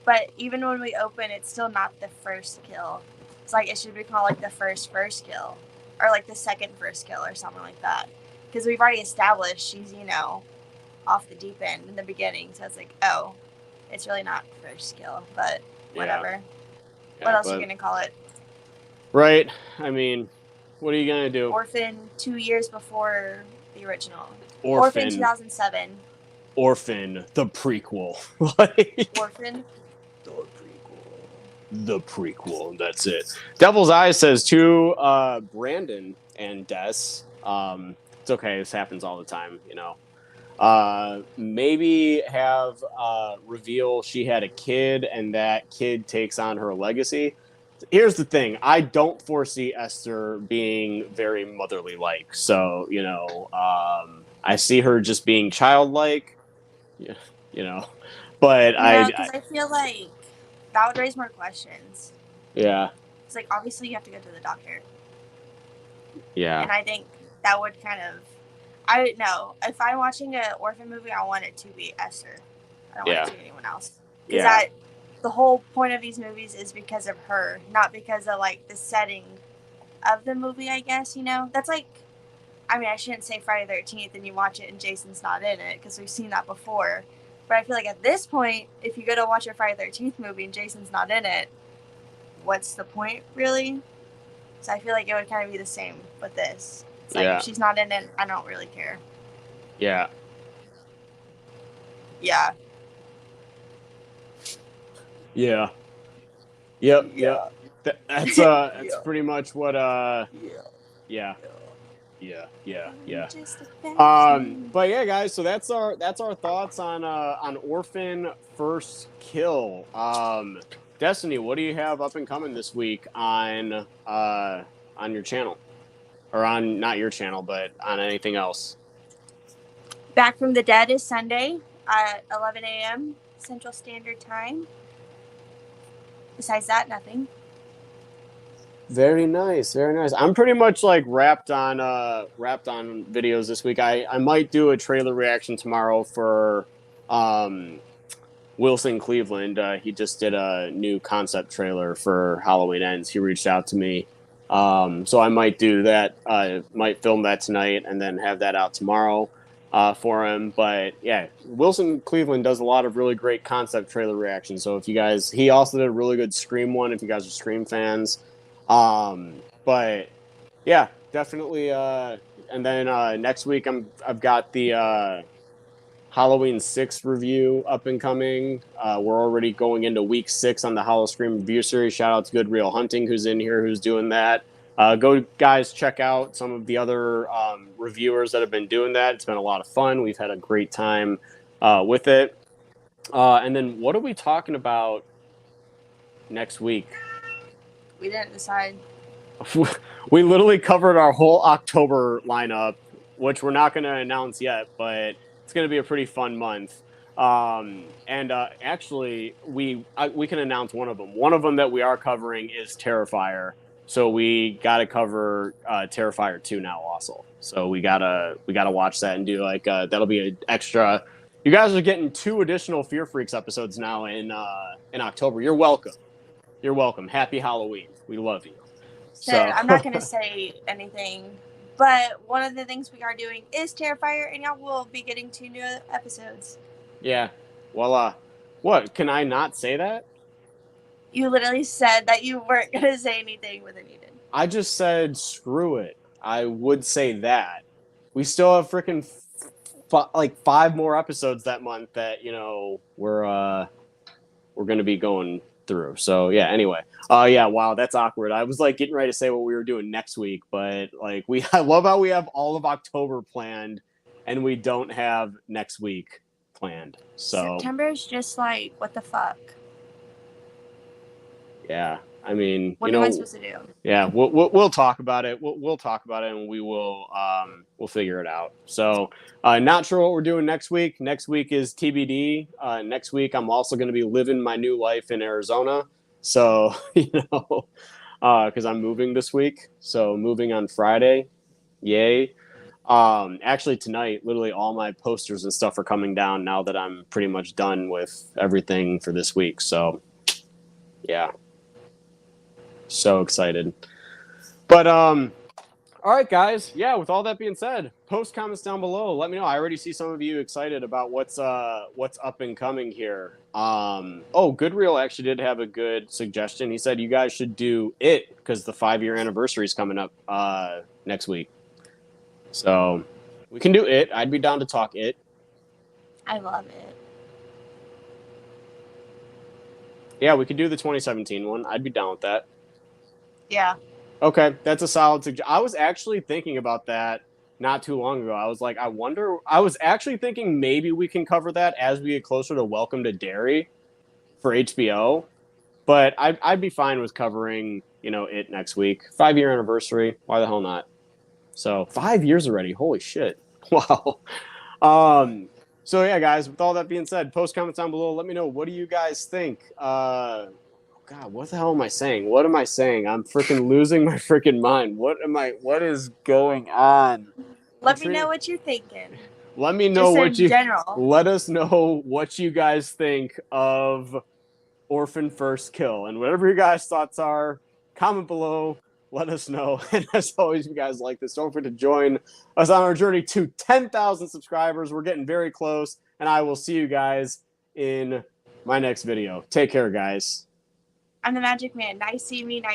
but even when we open, it's still not the first kill. It's like it should be called like the first kill, or like the second first kill, or something like that. Because we've already established she's, you know, off the deep end in the beginning. So it's like, oh, it's really not first kill, but whatever. What else are you gonna call it?
Right. I mean, what are you gonna do?
Orphan 2 years before the original.
Orphan
2007.
Orphan the prequel.
Orphan
the prequel. That's it. Devil's Eyes says to Brandon and Des. It's okay. This happens all the time, you know. Maybe have reveal she had a kid and that kid takes on her legacy. Here's the thing. I don't foresee Esther being very motherly like. So, you know, I see her just being childlike, you know, but
I feel like that would raise more questions.
Yeah.
It's like, obviously you have to go to the doctor.
Yeah.
And I think that would kind of, I don't know. If I'm watching an Orphan movie, I want it to be Esther. I don't want it to be anyone else. Because the whole point of these movies is because of her, not because of, like, the setting of the movie, I guess, you know? That's like, I mean, I shouldn't say Friday the 13th and you watch it and Jason's not in it, because we've seen that before. But I feel like at this point, if you go to watch a Friday the 13th movie and Jason's not in it, what's the point, really? So I feel like it would kind of be the same with this. It's like, if she's not in it, I don't really care.
Yeah.
Yeah.
Yeah. Yep. Yeah. That's pretty much what. Yeah. But yeah, guys. So that's our thoughts on Orphan First Kill. Destiny, what do you have up and coming this week on your channel, or on not your channel, but on anything else?
Back from the Dead is Sunday at 11 a.m. Central Standard Time. Besides that, nothing.
Very nice, very nice. I'm pretty much like wrapped on videos this week. I might do a trailer reaction tomorrow for Wilson Cleveland. He just did a new concept trailer for Halloween Ends. He reached out to me, so I might do that. Might film that tonight and then have that out tomorrow for him. But yeah, Wilson Cleveland does a lot of really great concept trailer reactions. So if you guys, he also did a really good Scream one. If you guys are Scream fans. But yeah, definitely. And then next week I've got the Halloween 6 review up and coming. We're already going into week 6 on the Hollow Scream review series. Shout out to Good Real Hunting, who's in here, who's doing that. Go guys, check out some of the other reviewers that have been doing that. It's been a lot of fun. We've had a great time with it. And then what are we talking about next week?
We didn't decide.
We literally covered our whole October lineup, which we're not going to announce yet, but it's going to be a pretty fun month. Actually, we can announce one of them. One of them that we are covering is Terrifier. So we got to cover Terrifier 2 now also. So we gotta watch that and do like that'll be an extra. You guys are getting 2 additional Fear Freaks episodes now in October. You're welcome. You're welcome. Happy Halloween. We love you.
So I'm not going to say anything, but one of the things we are doing is Terrifier, and y'all will be getting 2 new episodes.
Yeah. Well, what? Can I not say that?
You literally said that you weren't going to say anything, but then you did.
I just said screw it. I would say that. We still have freaking like 5 more episodes that month that, you know, we're going to be going through. So yeah, anyway. Yeah, wow, that's awkward. I was like getting ready to say what we were doing next week, but like I love how we have all of October planned and we don't have next week planned. So
September is just like, what the fuck?
Yeah. I mean,
what am I supposed to do?
Yeah, we'll talk about it. We'll talk about it, and we'll figure it out. So, not sure what we're doing next week. Next week is TBD. Next week, I'm also going to be living my new life in Arizona. So, because I'm moving this week. So, moving on Friday. Yay. Actually, tonight, literally all my posters and stuff are coming down now that I'm pretty much done with everything for this week. So, yeah. So excited. But all right, guys. Yeah, with all that being said, post comments down below. Let me know. I already see some of you excited about what's up and coming here. Goodreal actually did have a good suggestion. He said you guys should do It because the 5-year anniversary is coming up next week. So we can do It. I'd be down to talk It.
I love it.
Yeah, we could do the 2017 one. I'd be down with that.
Yeah.
Okay, that's a solid suggestion. I was actually thinking about that not too long ago. I was like, I was actually thinking maybe we can cover that as we get closer to Welcome to Derry for HBO. But I'd be fine with covering, It next week. 5-year anniversary. Why the hell not? So 5 years already. Holy shit. Wow. So yeah, guys, with all that being said, post comments down below. Let me know, what do you guys think? God, what the hell am I saying? What am I saying? I'm freaking losing my freaking mind. What is going on?
Let me know what you're thinking.
Let me know
general.
Let us know what you guys think of Orphan First Kill. And whatever your guys' thoughts are, comment below. Let us know. And as always, if you guys like this, don't forget to join us on our journey to 10,000 subscribers. We're getting very close. And I will see you guys in my next video. Take care, guys.
I'm the Magic Man. Nice seeing me. Now you